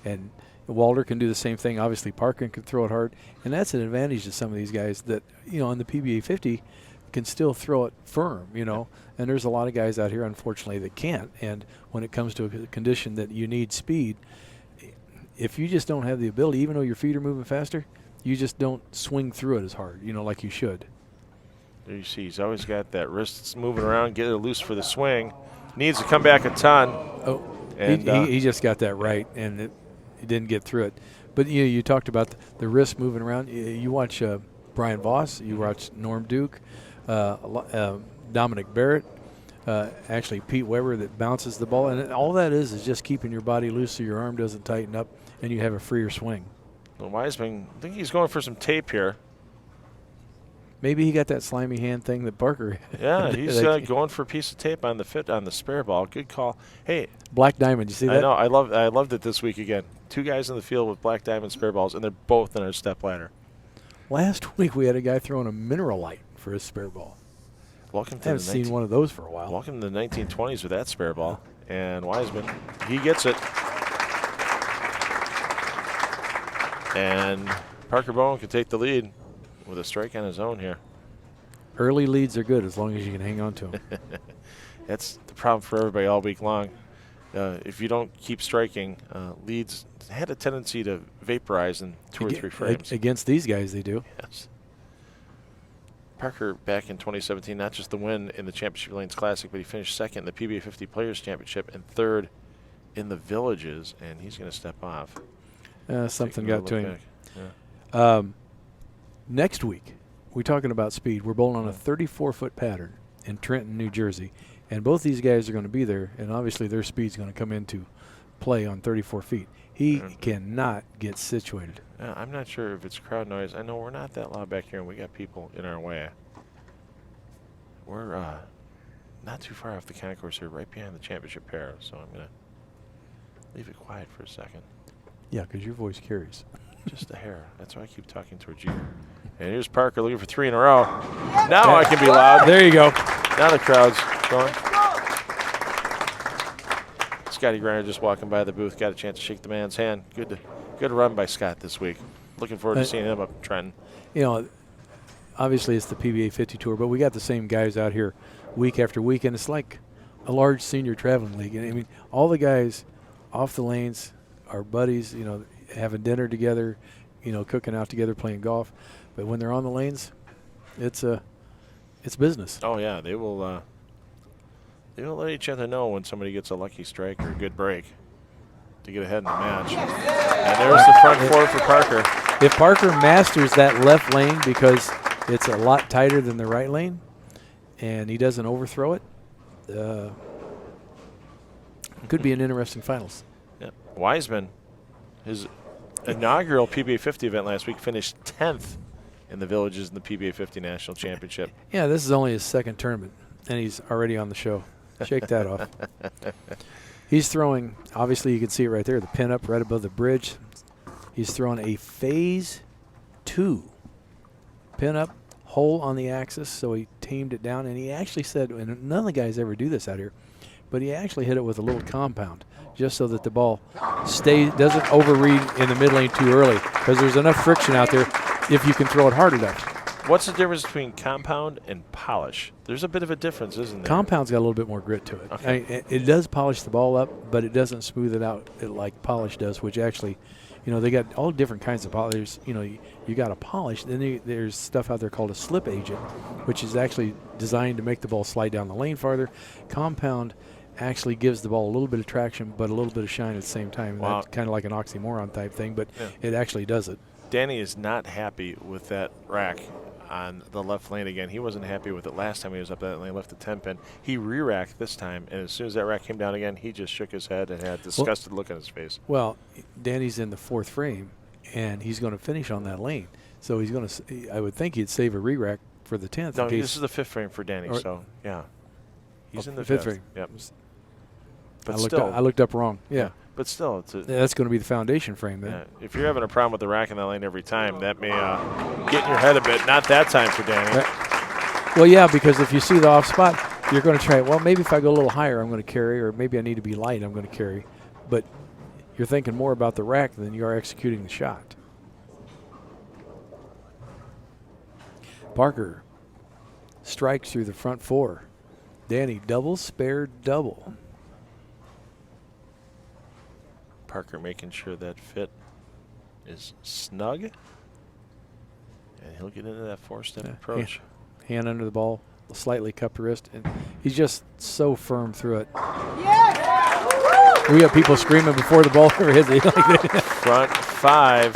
Speaker 2: And Walter can do the same thing. Obviously, Parker can throw it hard. And that's an advantage to some of these guys that, on the PBA 50 can still throw it firm, And there's a lot of guys out here, unfortunately, that can't. And when it comes to a condition that you need speed, if you just don't have the ability, even though your feet are moving faster, you just don't swing through it as hard, like you should.
Speaker 1: There you see, he's always got that wrists moving around, get it loose for the swing. Needs to come back a ton.
Speaker 2: Oh,
Speaker 1: and
Speaker 2: he just got that right, and he didn't get through it. But you talked about the wrist moving around. You watch Brian Voss, you watch Norm Duke, Dominic Barrett, actually Pete Weber that bounces the ball. And all that is just keeping your body loose so your arm doesn't tighten up and you have a freer swing.
Speaker 1: Well, Wiseman, I think he's going for some tape here.
Speaker 2: Maybe he got that slimy hand thing that Parker.
Speaker 1: Yeah, he's going for a piece of tape on the spare ball. Good call. Hey,
Speaker 2: Black Diamond, you see that?
Speaker 1: I know. I loved it this week again. 2 guys in the field with Black Diamond spare balls, and they're both in our Stepladder.
Speaker 2: Last week we had a guy throwing a mineral light for his spare ball.
Speaker 1: Welcome to
Speaker 2: I haven't seen one of those for a while.
Speaker 1: Welcome to the 1920s with that spare ball. And Wiseman, he gets it. And Parker Bohn can take the lead with a strike on his own here.
Speaker 2: Early leads are good as long as you can hang on to them.
Speaker 1: That's the problem for everybody all week long. If you don't keep striking, leads had a tendency to vaporize in 2 or 3 frames.
Speaker 2: Against these guys, they do.
Speaker 1: Yes. Parker back in 2017, not just the win in the Championship Lanes Classic, but he finished second in the PBA50 Players Championship and third in the Villages, and he's going to step off.
Speaker 2: Something got to him.
Speaker 1: Yeah.
Speaker 2: Next week, we're talking about speed. We're bowling on a 34-foot pattern in Trenton, New Jersey, and both these guys are going to be there, and obviously their speed's going to come into play on 34 feet. He cannot get situated.
Speaker 1: I'm not sure if it's crowd noise. I know we're not that loud back here, and we got people in our way. We're not too far off the concourse here, right behind the championship pair, so I'm going to leave it quiet for a second.
Speaker 2: Yeah, because your voice carries.
Speaker 1: Just a hair. That's why I keep talking towards you. And here's Parker looking for 3 in a row. Now I can be loud.
Speaker 2: There you go.
Speaker 1: Now the crowd's going. Scotty Greiner just walking by the booth. Got a chance to shake the man's hand. Good run by Scott this week. Looking forward to seeing him up Trenton.
Speaker 2: You know, obviously it's the PBA50 Tour, but we got the same guys out here week after week, and it's like a large senior traveling league. And I mean, all the guys off the lanes are buddies, you know, having dinner together, you know, cooking out together, playing golf. But when they're on the lanes, it's business.
Speaker 1: Oh yeah, they will let each other know when somebody gets a lucky strike or a good break to get ahead in the match. And there's the front 4 for Parker.
Speaker 2: If Parker masters that left lane because it's a lot tighter than the right lane, and he doesn't overthrow it, could be an interesting finals.
Speaker 1: Yep. Weisman, his inaugural PBA50 event last week, finished 10th in the Villages in the PBA50 National Championship.
Speaker 2: Yeah, this is only his second tournament, and he's already on the show. Shake that off. He's throwing, obviously you can see it right there, the pin up right above the bridge. He's throwing a phase 2 pin up hole on the axis, so he tamed it down, and he actually said, and none of the guys ever do this out here, but he actually hit it with a little compound just so that the ball doesn't overread in the mid lane too early, because there's enough friction out there if you can throw it hard enough.
Speaker 1: What's the difference between compound and polish? There's a bit of a difference, isn't there?
Speaker 2: Compound's got a little bit more grit to it.
Speaker 1: Okay.
Speaker 2: I mean, it does polish the ball up, but it doesn't smooth it out like polish does, which actually, you know, they got all different kinds of polish. You know, you got a polish. Then there's stuff out there called a slip agent, which is actually designed to make the ball slide down the lane farther. Compound actually gives the ball a little bit of traction, but a little bit of shine at the same time.
Speaker 1: Wow.
Speaker 2: That's kind of like an oxymoron type thing, but it actually does it.
Speaker 1: Danny is not happy with that rack on the left lane again. He wasn't happy with it last time he was up that lane, left the 10-pin. He re-racked this time, and as soon as that rack came down again, he just shook his head and had a disgusted look on his face.
Speaker 2: Well, Danny's in the 4th frame, and he's going to finish on that lane. So he's going to, I would think he'd save a re-rack for the 10th.
Speaker 1: No, this is the 5th frame for Danny, so yeah. He's in the
Speaker 2: 5th frame.
Speaker 1: Yep. But
Speaker 2: I looked up wrong. Yeah.
Speaker 1: But still,
Speaker 2: that's going to be the foundation frame then.
Speaker 1: Yeah, if you're having a problem with the rack in that lane every time, that may get in your head a bit. Not that time for Danny.
Speaker 2: Right. Well, yeah, because if you see the off spot, you're going to try, well, maybe if I go a little higher, I'm going to carry, or maybe I need to be light, I'm going to carry. But you're thinking more about the rack than you are executing the shot. Parker strikes through the front 4. Danny double, spare, double.
Speaker 1: Parker making sure that fit is snug, and he'll get into that 4-step approach.
Speaker 2: Hand under the ball, slightly cupped wrist, and he's just so firm through it. We got people screaming before the ball ever hits it.
Speaker 1: Front 5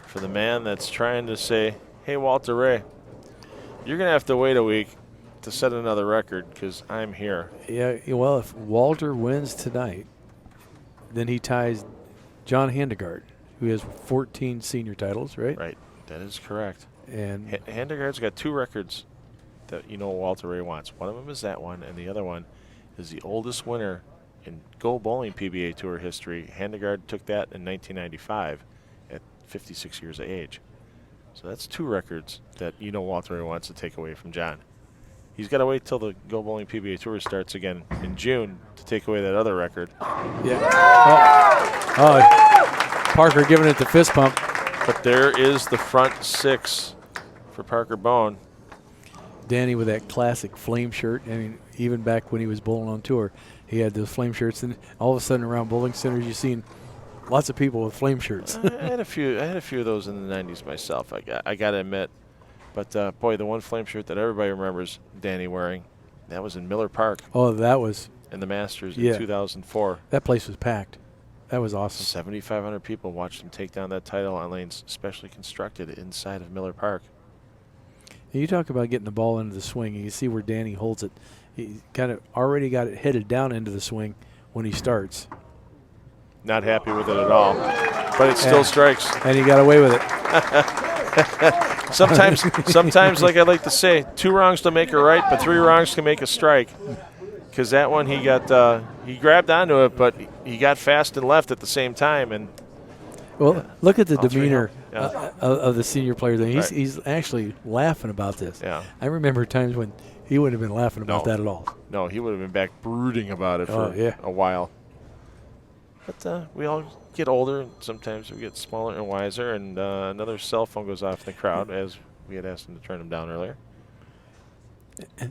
Speaker 1: for the man that's trying to say, hey, Walter Ray, you're going to have to wait a week to set another record because I'm here.
Speaker 2: Yeah, well, if Walter wins tonight, then he ties John Handegard, who has 14 senior titles, right?
Speaker 1: Right. That is correct.
Speaker 2: And
Speaker 1: Handegard's got 2 records that Walter Ray wants. One of them is that one, and the other one is the oldest winner in Go Bowling PBA Tour history. Handegard took that in 1995 at 56 years of age. So that's 2 records that Walter Ray wants to take away from John. He's got to wait till the Go Bowling PBA Tour starts again in June to take away that other record.
Speaker 2: Yeah. Oh, Parker giving it the fist pump.
Speaker 1: But there is the front 6 for Parker Bohn.
Speaker 2: Danny with that classic flame shirt. I mean, even back when he was bowling on tour, he had those flame shirts. And all of a sudden around bowling centers, you've seen lots of people with flame shirts.
Speaker 1: I had a few of those in the 90s myself, I got to admit. But, boy, the one flame shirt that everybody remembers Danny wearing, that was in Miller Park.
Speaker 2: Oh, that was.
Speaker 1: In the Masters in 2004.
Speaker 2: That place was packed. That was awesome.
Speaker 1: 7,500 people watched him take down that title on lanes specially constructed inside of Miller Park.
Speaker 2: And you talk about getting the ball into the swing, and you see where Danny holds it. He kind of already got it headed down into the swing when he starts.
Speaker 1: Not happy with it at all, but it still strikes.
Speaker 2: And he got away with it.
Speaker 1: Sometimes, like I like to say, 2 wrongs don't make a right, but 3 wrongs can make a strike. Because that one he grabbed onto it, but he got fast and left at the same time. And
Speaker 2: look at the demeanor of the senior player there. He's actually laughing about this.
Speaker 1: Yeah.
Speaker 2: I remember times when he wouldn't have been laughing about that at all.
Speaker 1: No, he would have been back brooding about it for a while. But we all get older, and sometimes we get smaller and wiser, and another cell phone goes off in the crowd, as we had asked him to turn him down earlier.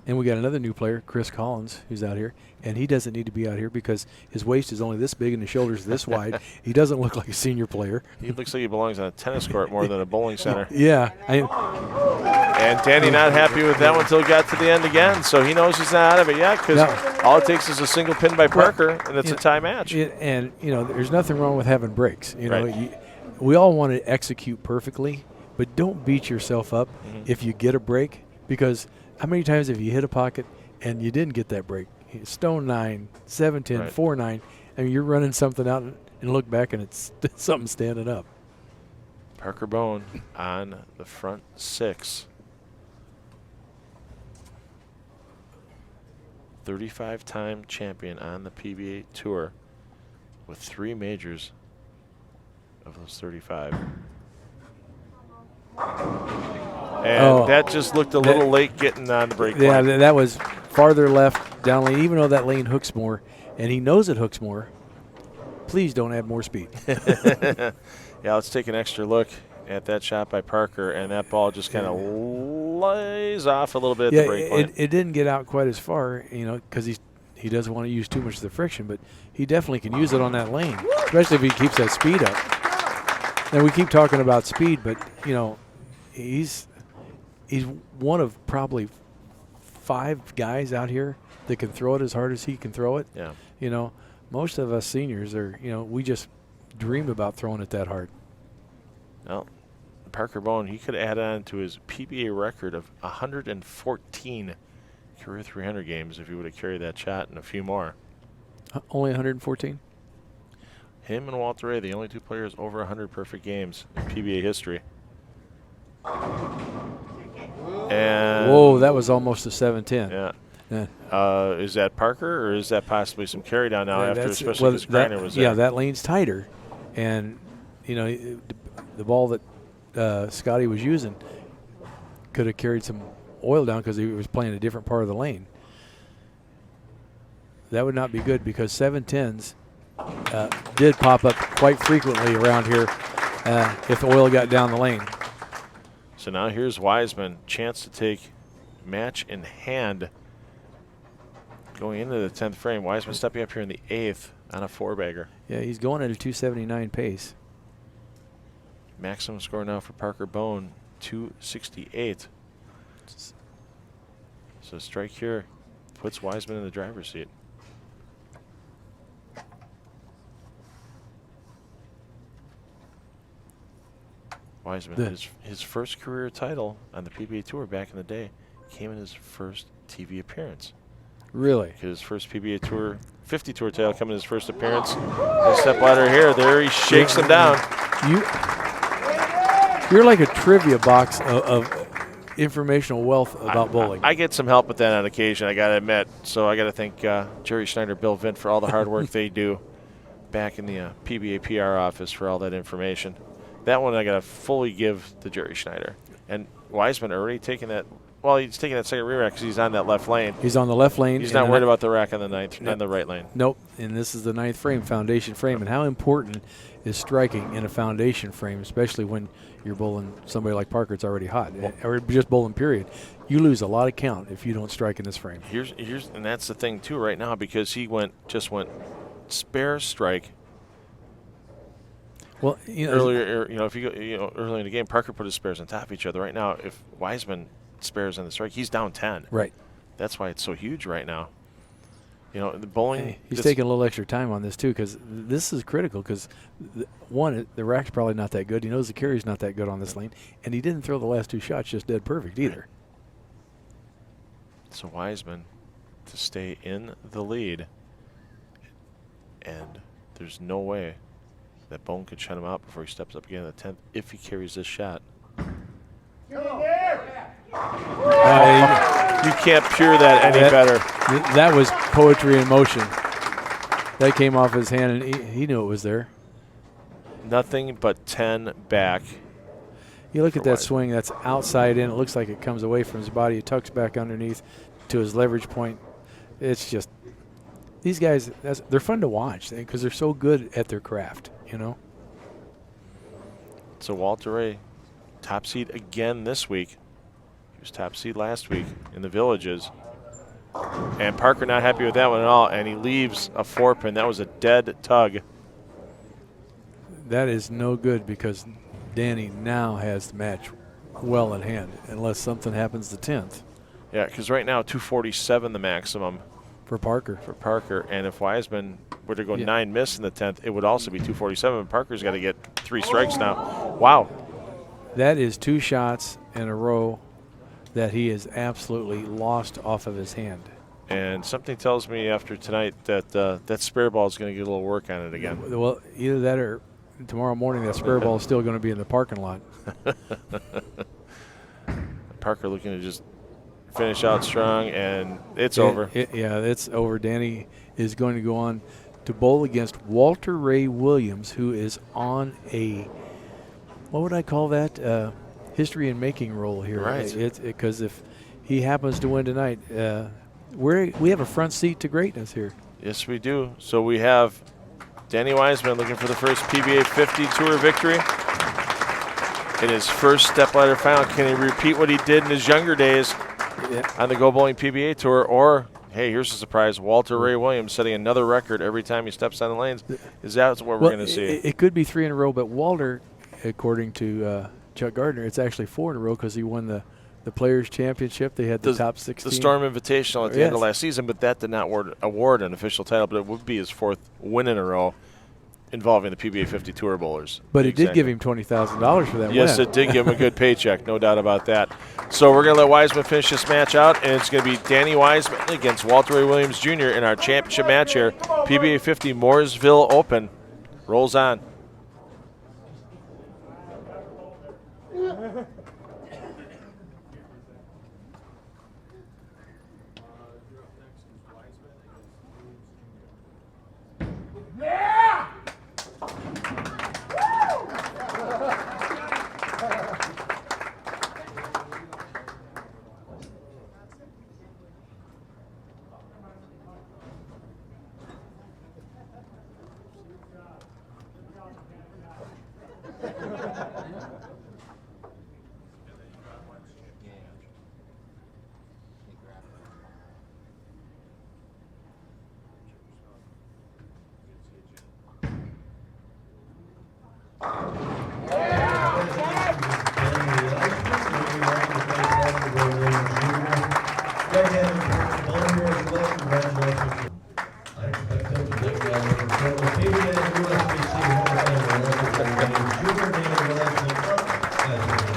Speaker 2: And we got another new player, Chris Collins, who's out here. And he doesn't need to be out here because his waist is only this big and his shoulders this wide. He doesn't look like a senior player.
Speaker 1: He looks like he belongs on a tennis court more than a bowling center.
Speaker 2: Yeah.
Speaker 1: And Danny not happy with that one until he got to the end again. So he knows he's not out of it yet because all it takes is a single pin by Parker, and it's a tie match.
Speaker 2: And, there's nothing wrong with having breaks. We all want to execute perfectly, but don't beat yourself up if you get a break, because how many times have you hit a pocket and you didn't get that break? Stone 9, 7-10, 4-9. I mean, you're running something out and look back and it's something standing up.
Speaker 1: Parker Bohn on the front 6. 35-time champion on the PBA Tour with 3 majors of those 35. And that just looked a little late getting on the break line.
Speaker 2: Yeah, that was farther left down lane, even though that lane hooks more, and he knows it hooks more. Please don't add more speed.
Speaker 1: Yeah, let's take an extra look at that shot by Parker, and that ball just kind of lays off a little bit at the break line.
Speaker 2: It didn't get out quite as far, because he doesn't want to use too much of the friction, but he definitely can use it on that lane, especially if he keeps that speed up. And we keep talking about speed, but, he's one of probably 5 guys out here that can throw it as hard as he can throw it.
Speaker 1: Yeah.
Speaker 2: Most of us seniors are, we just dream about throwing it that hard.
Speaker 1: Well, Parker Bohn, he could add on to his PBA record of 114 career 300 games if he would have carried that shot and a few more.
Speaker 2: Only 114?
Speaker 1: Him and Walter Ray, the only 2 players over 100 perfect games in PBA history. And
Speaker 2: whoa, that was almost a 7-10.
Speaker 1: Yeah. Is that Parker, or is that possibly some carry down now after, especially because Greiner was there?
Speaker 2: Yeah, that lane's tighter. And, the ball that Scotty was using could have carried some oil down because he was playing a different part of the lane. That would not be good because 7-10s did pop up quite frequently around here if the oil got down the lane.
Speaker 1: So now here's Wiseman, chance to take match in hand going into the 10th frame. Wiseman stepping up here in the 8th on a 4-bagger.
Speaker 2: Yeah, he's going at a 279 pace.
Speaker 1: Maximum score now for Parker Bohn, 268. So strike here puts Wiseman in the driver's seat. Wiseman, his first career title on the PBA Tour back in the day came in his first TV appearance.
Speaker 2: Really?
Speaker 1: His first PBA Tour 50 Tour title coming in his first appearance. The Stepladder here, there he shakes him down.
Speaker 2: You're like a trivia box of informational wealth about bowling.
Speaker 1: I get some help with that on occasion, I got to admit. So I got to thank Jerry Schneider, Bill Vint for all the hard work they do back in the PBA PR office for all that information. That one I got to fully give to Jerry Schneider. And Weisman already taking that. Well, he's taking that second rear rack because he's on that left lane.
Speaker 2: He's on the left lane.
Speaker 1: He's not worried about the rack on the ninth, on the right lane.
Speaker 2: Nope. And this is the 9th frame, foundation frame. And how important is striking in a foundation frame, especially when you're bowling somebody like Parker, it's already hot, or just bowling period. You lose a lot of count if you don't strike in this frame.
Speaker 1: And that's the thing too right now, because he just went spare strike.
Speaker 2: Well, you know,
Speaker 1: earlier, if you go, early in the game, Parker put his spares on top of each other. Right now, if Wiseman spares on the strike, he's down 10.
Speaker 2: Right.
Speaker 1: That's why it's so huge right now. The bowling.
Speaker 2: He's taking a little extra time on this too, because this is critical. Because one, the rack's probably not that good. He knows the carry's not that good on this lane, and he didn't throw the last 2 shots just dead perfect either.
Speaker 1: So Wiseman to stay in the lead, and there's no way that Bohn could shut him out before he steps up again in the 10th if he carries this shot. You can't pure that any better.
Speaker 2: That was poetry in motion. That came off his hand, and he knew it was there.
Speaker 1: Nothing but 10 back.
Speaker 2: You look at that swing, that's outside in. It looks like it comes away from his body. It tucks back underneath to his leverage point. It's just, these guys, they're fun to watch because they're so good at their craft,
Speaker 1: So Walter Ray, top seed again this week. He was top seed last week in the Villages. And Parker not happy with that one at all, and he leaves a 4-pin. That was a dead tug.
Speaker 2: That is no good because Danny now has the match well in hand, unless something happens the 10th.
Speaker 1: Yeah, because right now 247 the maximum
Speaker 2: for Parker.
Speaker 1: And if Wiseman were to go 9 miss in the 10th, it would also be 247. Parker's got to get 3 strikes now. Wow.
Speaker 2: That is 2 shots in a row that he has absolutely lost off of his hand.
Speaker 1: And something tells me after tonight that that spare ball is going to get a little work on it again.
Speaker 2: Well, either that or tomorrow morning that spare ball is still going to be in the parking lot.
Speaker 1: Parker looking to just finish out strong, and it's over.
Speaker 2: It's over. Danny is going to go on to bowl against Walter Ray Williams, who is on a, what would I call that, history and making role here.
Speaker 1: Right.
Speaker 2: Because if he happens to win tonight, we have a front seat to greatness here.
Speaker 1: Yes, we do. So we have Danny Wiseman looking for the first PBA 50 Tour victory in his first Stepladder final. Can he repeat what he did in his younger days on the Go Bowling PBA Tour? Or, hey, here's a surprise, Walter Ray Williams setting another record every time he steps on the lanes. Is that what we're going to see?
Speaker 2: It could be 3 in a row, but Walter, according to Chuck Gardner, it's actually 4 in a row because he won the Players' Championship. They had the top 16.
Speaker 1: The Storm Invitational at the end of last season, but that did not award an official title, but it would be his 4th win in a row involving the PBA 50 Tour bowlers.
Speaker 2: But it did give him $20,000 for that win.
Speaker 1: Yes, it did give him a good paycheck, no doubt about that. So we're going to let Wiseman finish this match out, and it's going to be Danny Wiseman against Walter Ray Williams Jr. in our championship match here, PBA 50 Mooresville Open. Rolls on.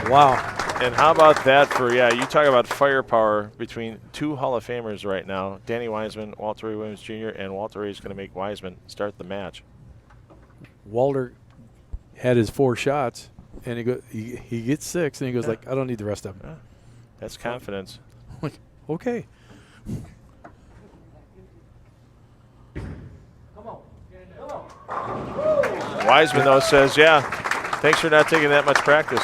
Speaker 2: Wow.
Speaker 1: And how about that for, you talk about firepower between 2 Hall of Famers right now, Danny Wiseman, Walter Ray Williams Jr., and Walter Ray is going to make Wiseman start the match.
Speaker 2: Walter had his 4 shots, And he gets 6, and he goes like, I don't need the rest of them.
Speaker 1: That's confidence.
Speaker 2: Like, okay.
Speaker 1: Wiseman, though, says, yeah, thanks for not taking that much practice.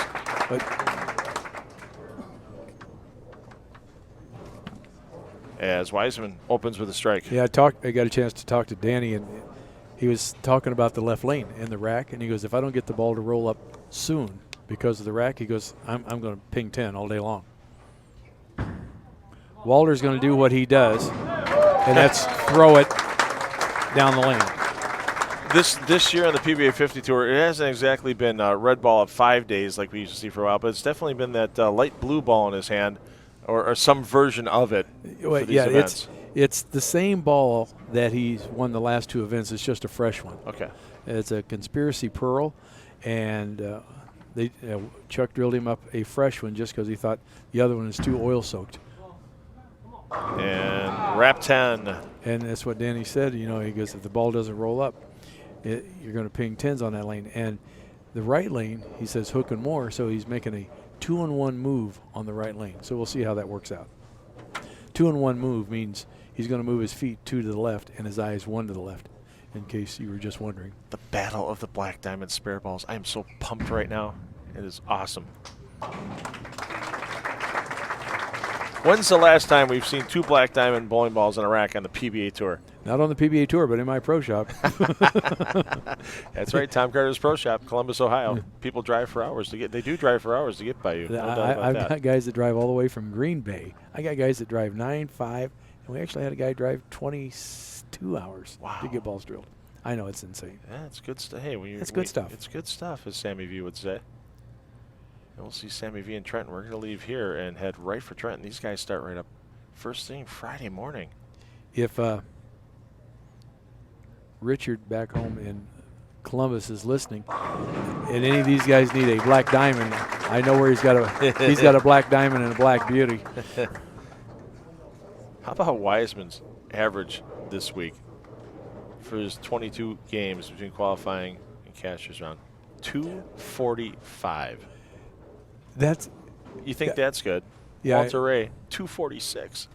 Speaker 1: As Wiseman opens with a strike.
Speaker 2: Yeah, I got a chance to talk to Danny, and he was talking about the left lane in the rack, and he goes, if I don't get the ball to roll up soon because of the rack, he goes, I'm going to ping 10 all day long. Walter's going to do what he does, and that's throw it down the lane.
Speaker 1: This year on the PBA50 Tour, it hasn't exactly been red ball of 5 days like we used to see for a while, but it's definitely been that light blue ball in his hand, or some version of it for these events.
Speaker 2: It's the same ball that he's won the last 2 events. It's just a fresh one.
Speaker 1: Okay.
Speaker 2: It's a Conspiracy Pearl, and Chuck drilled him up a fresh one just because he thought the other one is too oil-soaked.
Speaker 1: And wrap 10.
Speaker 2: And that's what Danny said. He goes, if the ball doesn't roll up, you're going to ping 10s on that lane. And the right lane, he says hook and more, so he's making a 2-on-1 move on the right lane. So we'll see how that works out. 2-on-1 move means he's going to move his feet 2 to the left and his eyes 1 to the left, in case you were just wondering.
Speaker 1: The battle of the black diamond spare balls. I am so pumped right now. It is awesome. When's the last time we've seen 2 black diamond bowling balls in a rack on the PBA Tour?
Speaker 2: Not on the PBA Tour, but in my pro shop.
Speaker 1: That's right, Tom Carter's Pro Shop, Columbus, Ohio. People drive for hours to get. They do drive for hours to get by you. No doubt about
Speaker 2: I've
Speaker 1: that.
Speaker 2: got guys that drive all the way from Green Bay. I got guys that drive 9, 5, and we actually had a guy drive 22 hours to get balls drilled. I know, it's insane.
Speaker 1: Yeah, it's good stuff. Hey,
Speaker 2: it's good stuff.
Speaker 1: It's good stuff, as Sammy V would say. And we'll see Sammy V and Trenton. We're going to leave here and head right for Trenton. These guys start right up first thing Friday morning.
Speaker 2: If Richard back home in Columbus is listening, and any of these guys need a black diamond, I know where he's got a black diamond and a black beauty.
Speaker 1: How about Wiseman's average this week for his 22 games between qualifying and cashier's round? 245. You think that's good?
Speaker 2: Yeah.
Speaker 1: Walter Ray, 246.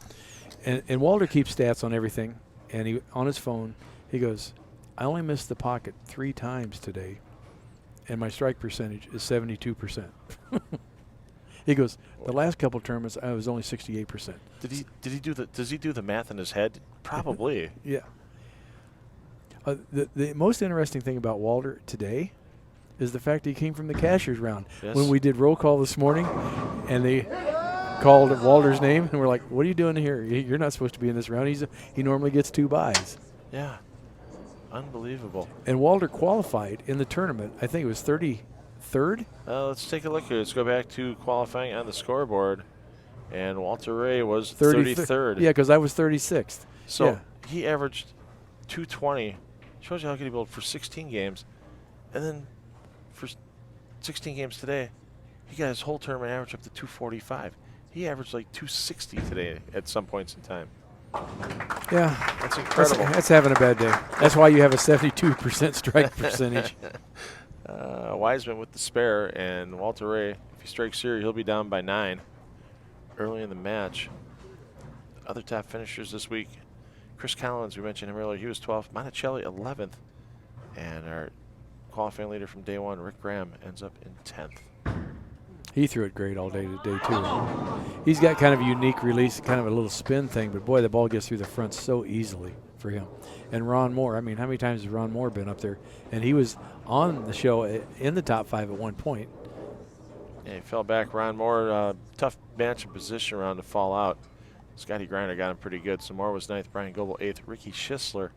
Speaker 2: And Walter keeps stats on everything, and he on his phone, he goes, I only missed the pocket 3 times today, and my strike percentage is 72%. He goes, the last couple tournaments I was only 68%.
Speaker 1: Does he do the math in his head? Probably.
Speaker 2: Yeah. The most interesting thing about Walter today is the fact that he came from the cashier's round.
Speaker 1: Yes.
Speaker 2: When we did roll call this morning, and they called Walter's name, and we're like, what are you doing here? You're not supposed to be in this round. He normally gets 2 buys.
Speaker 1: Yeah. Unbelievable.
Speaker 2: And Walter qualified in the tournament. I think it was 33rd.
Speaker 1: Let's take a look here. Let's go back to qualifying on the scoreboard. And Walter Ray was 33rd.
Speaker 2: Yeah, because I was 36th.
Speaker 1: So
Speaker 2: yeah.
Speaker 1: He averaged 220. Shows you how good he bowled for 16 games. And then for 16 games today, he got his whole tournament average up to 245. He averaged like 260 today at some points in time.
Speaker 2: Yeah.
Speaker 1: That's incredible.
Speaker 2: That's having a bad day. That's why you have a 72% strike percentage.
Speaker 1: Wiseman with the spare, and Walter Ray, if he strikes here, he'll be down by 9 early in the match. Other top finishers this week, Chris Collins, we mentioned him earlier, he was 12th. Monticelli, 11th. And our qualifying leader from day 1, Rick Graham, ends up in 10th.
Speaker 2: He threw it great all day today, too. He's got kind of a unique release, kind of a little spin thing, but boy, the ball gets through the front so easily for him. And Ron Moore, I mean, how many times has Ron Moore been up there? And he was on the show in the top 5 at one point.
Speaker 1: Yeah, he fell back. Ron Moore, tough match and position around to fall out. Scotty Greiner got him pretty good. So Moore was 9th, Brian Goebel 8th, Ricky Schisler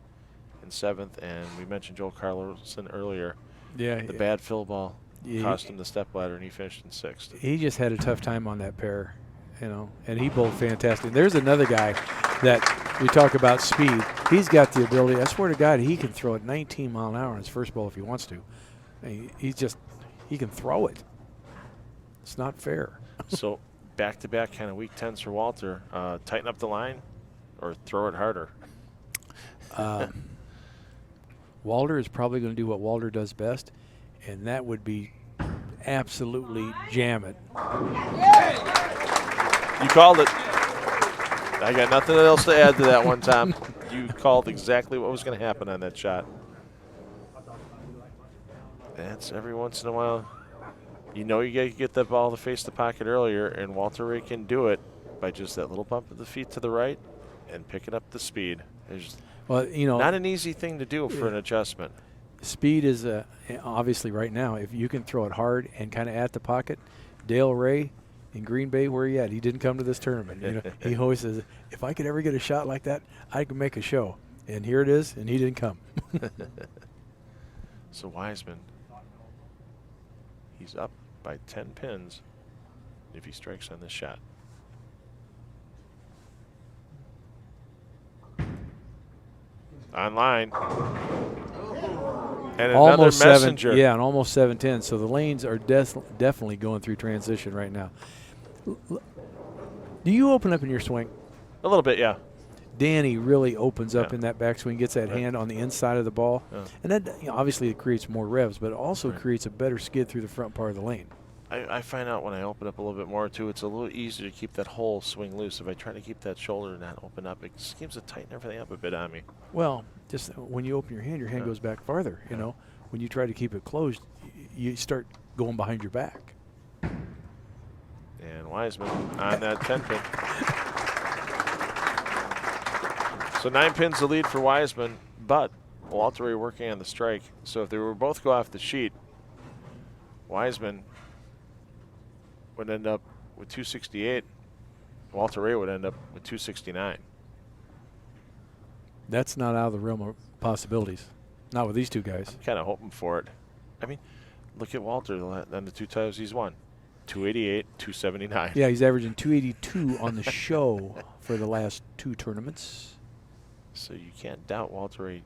Speaker 1: in 7th, and we mentioned Joel Carlson earlier.
Speaker 2: Yeah.
Speaker 1: The bad fill ball cost him the stepladder, and he finished in 6th.
Speaker 2: He just had a tough time on that pair, and he bowled fantastic. There's another guy that we talk about speed. He's got the ability. I swear to God, he can throw it 19 mile an hour on his first ball if he wants to. He can throw it. It's not fair.
Speaker 1: So back-to-back kind of week 10s for Walter. Tighten up the line or throw it harder.
Speaker 2: Walter is probably going to do what Walter does best, and that would be absolutely jam it.
Speaker 1: You called it. I got nothing else to add to that one, Tom. You called exactly what was going to happen on that shot. That's every once in a while. You know you got to get that ball to face the pocket earlier, and Walter Ray can do it by just that little bump of the feet to the right and picking up the speed. There's not an easy thing to do for an adjustment.
Speaker 2: Speed is obviously right now, if you can throw it hard and kind of at the pocket. Dale Ray in Green Bay, where he at? He didn't come to this tournament. He always says, if I could ever get a shot like that, I could make a show. And here it is, and he didn't come.
Speaker 1: So Wiseman, he's up by 10 pins if he strikes on this shot. Online. And
Speaker 2: almost
Speaker 1: another messenger.
Speaker 2: Yeah, and almost 7-10. So the lanes are definitely going through transition right now. Do you open up in your swing?
Speaker 1: A little bit, yeah.
Speaker 2: Danny really opens up in that backswing, gets that hand on the inside of the ball. Yeah. And that obviously it creates more revs, but it also creates a better skid through the front part of the lane.
Speaker 1: I find out when I open up a little bit more, too, it's a little easier to keep that whole swing loose. If I try to keep that shoulder not open up, it seems to tighten everything up a bit on me.
Speaker 2: Well, just when you open your hand goes back farther, you know. When you try to keep it closed, you start going behind your back.
Speaker 1: And Wiseman on that 10-pin. So 9 pins the lead for Wiseman, but Walter Ray working on the strike. So if they were both go off the sheet, Wiseman would end up with 268. Walter Ray would end up with 269.
Speaker 2: That's not out of the realm of possibilities. Not with these two guys.
Speaker 1: I'm kind of hoping for it. I mean, look at Walter on the 2 times he's won. 288, 279.
Speaker 2: Yeah, he's averaging 282 on the show for the last 2 tournaments.
Speaker 1: So you can't doubt Walter Ray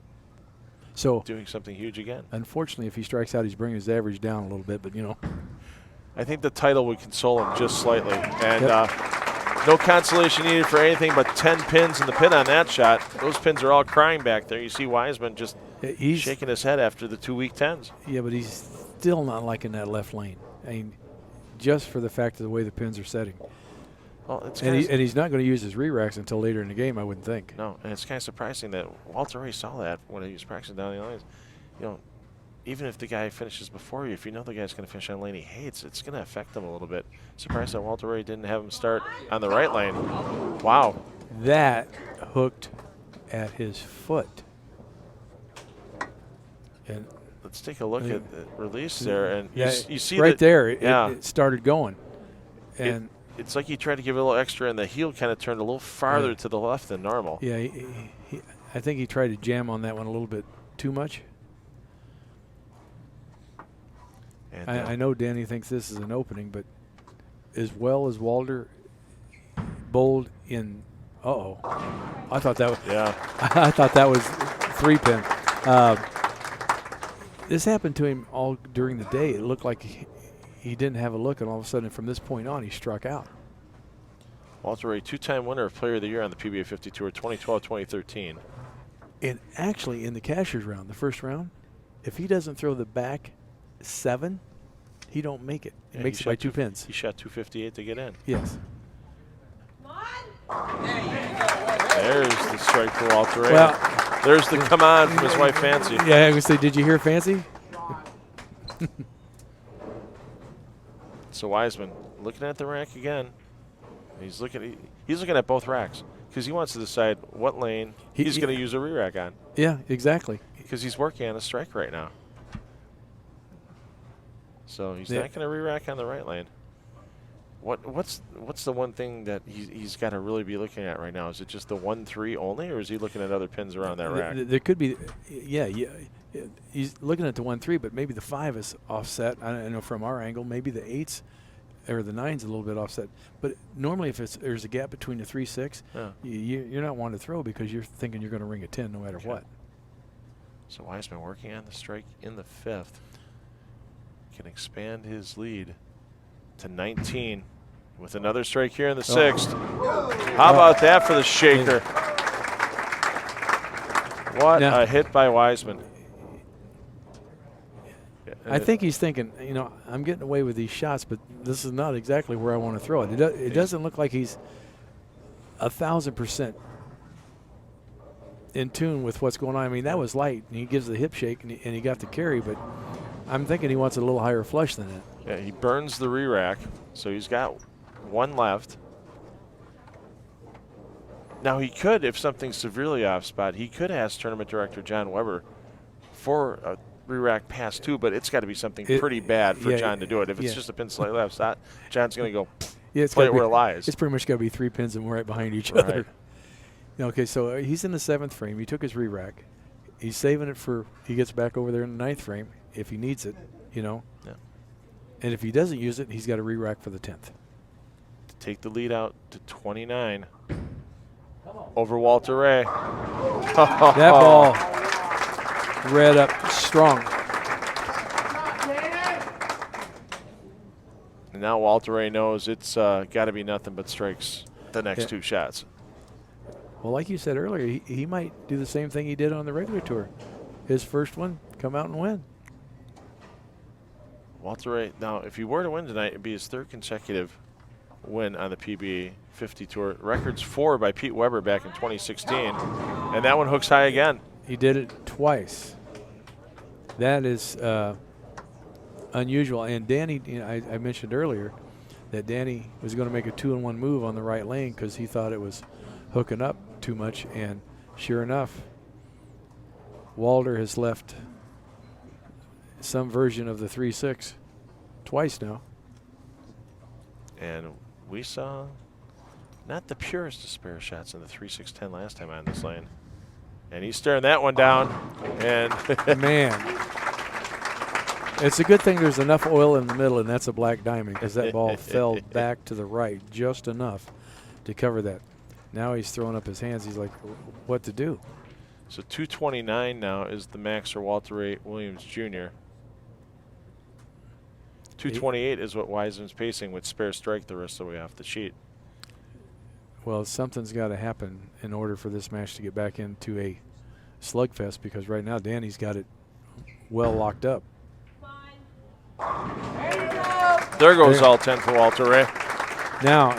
Speaker 1: doing something huge again.
Speaker 2: Unfortunately, if he strikes out, he's bringing his average down a little bit, but,
Speaker 1: I think the title would console him just slightly. And no consolation needed for anything but 10 pins in the pin on that shot. Those pins are all crying back there. You see Wiseman just shaking his head after the 2 weak 10s.
Speaker 2: Yeah, but he's still not liking that left lane. I mean, just for the fact of the way the pins are setting.
Speaker 1: Well,
Speaker 2: and he's not going to use his re-racks until later in the game, I wouldn't think.
Speaker 1: No, and it's kind of surprising that Walter Ray saw that when he was practicing down the lanes. Even if the guy finishes before you, if you know the guy's going to finish on a lane he hates, it's going to affect him a little bit. Surprised that Walter Ray didn't have him start on the right lane. Wow.
Speaker 2: That hooked at his foot. And
Speaker 1: let's take a look at the release there. And you see
Speaker 2: right there, it started going. And
Speaker 1: it's like he tried to give it a little extra, and the heel kind of turned a little farther to the left than normal.
Speaker 2: Yeah, I think he tried to jam on that one a little bit too much. And I know Danny thinks this is an opening, but as well as Walter bowled in, I thought that was, I thought that was 3-pin. This happened to him all during the day. It looked like he didn't have a look, and all of a sudden from this point on, he struck out.
Speaker 1: Walter Ray, 2-time winner of Player of the Year on the PBA50 Tour, 2012-2013.
Speaker 2: And actually, in the cashier's round, the first round, if he doesn't throw the back 7, he don't make it. He makes it by 2 pins.
Speaker 1: He shot 258 to get in.
Speaker 2: Yes.
Speaker 1: There's the strike for Walter Ray. Well, there's the come on from his wife, Fancy.
Speaker 2: Yeah, I was going to say, did you hear Fancy?
Speaker 1: So Wiseman looking at the rack again. He's looking at both racks because he wants to decide what lane he's going to use a re-rack on.
Speaker 2: Yeah, exactly.
Speaker 1: Because he's working on a strike right now. So he's not going to re-rack on the right lane. What's the one thing that he's got to really be looking at right now? Is it just the 1-3 only, or is he looking at other pins around that rack?
Speaker 2: There could be, he's looking at the 1-3, but maybe the 5 is offset. I know from our angle, maybe the 8s or the 9's a little bit offset. But normally, if there's a gap between the 3-6, you're not wanting to throw because you're thinking you're going to ring a 10 no matter what.
Speaker 1: So Wiseman working on the strike in the 5th. Can expand his lead to 19 with another strike here in the 6th. How about that for the shaker? What a hit by Wiseman.
Speaker 2: I think he's thinking, you know, I'm getting away with these shots, but this is not exactly where I want to throw it. It doesn't look like he's 1,000% in tune with what's going on. I mean, that was light, and he gives the hip shake, and he got the carry, but I'm thinking he wants a little higher flush than that.
Speaker 1: Yeah, he burns the re-rack, so he's got one left. Now he could, if something's severely off spot, he could ask tournament director John Weber for a re-rack pass too, but it's got to be something pretty bad for John to do it. If it's just a pin slightly off spot, John's going to go play it where it lies.
Speaker 2: It's pretty much got to be 3 pins and right behind each other. Okay, so he's in the 7th frame. He took his re-rack. He's saving it for he gets back over there in the 9th frame if he needs it, you know. Yeah. And if he doesn't use it, he's got a re-rack for the 10th.
Speaker 1: To take the lead out to 29 over Walter Ray.
Speaker 2: That ball read up strong.
Speaker 1: And now Walter Ray knows it's got to be nothing but strikes the next 2 shots.
Speaker 2: Well, like you said earlier, he might do the same thing he did on the regular tour. His first one, come out and win.
Speaker 1: Walter Ray, now if he were to win tonight, it'd be his 3rd consecutive win on the PBA50 tour. Records 4 by Pete Weber back in 2016, and that one hooks high again.
Speaker 2: He did it twice. That is unusual. And Danny, you know, I mentioned earlier that Danny was going to make a 2-in-1 move on the right lane because he thought it was hooking up too much, and sure enough, Walter has left some version of the 3-6 twice now.
Speaker 1: And we saw not the purest of spare shots in the 3-6-10 last time on this lane. And he's staring that one down. And
Speaker 2: man, it's a good thing there's enough oil in the middle, and that's a black diamond, because that ball fell back to the right just enough to cover that. Now he's throwing up his hands. He's like, what to do?
Speaker 1: So 229 now is the max for Walter Ray Williams Jr. 228 is what Wiseman's pacing with spare strike the rest of the way off the sheet.
Speaker 2: Well, something's got to happen in order for this match to get back into a slugfest, because right now Danny's got it well locked up.
Speaker 1: There goes all 10 for Walter Ray.
Speaker 2: Now,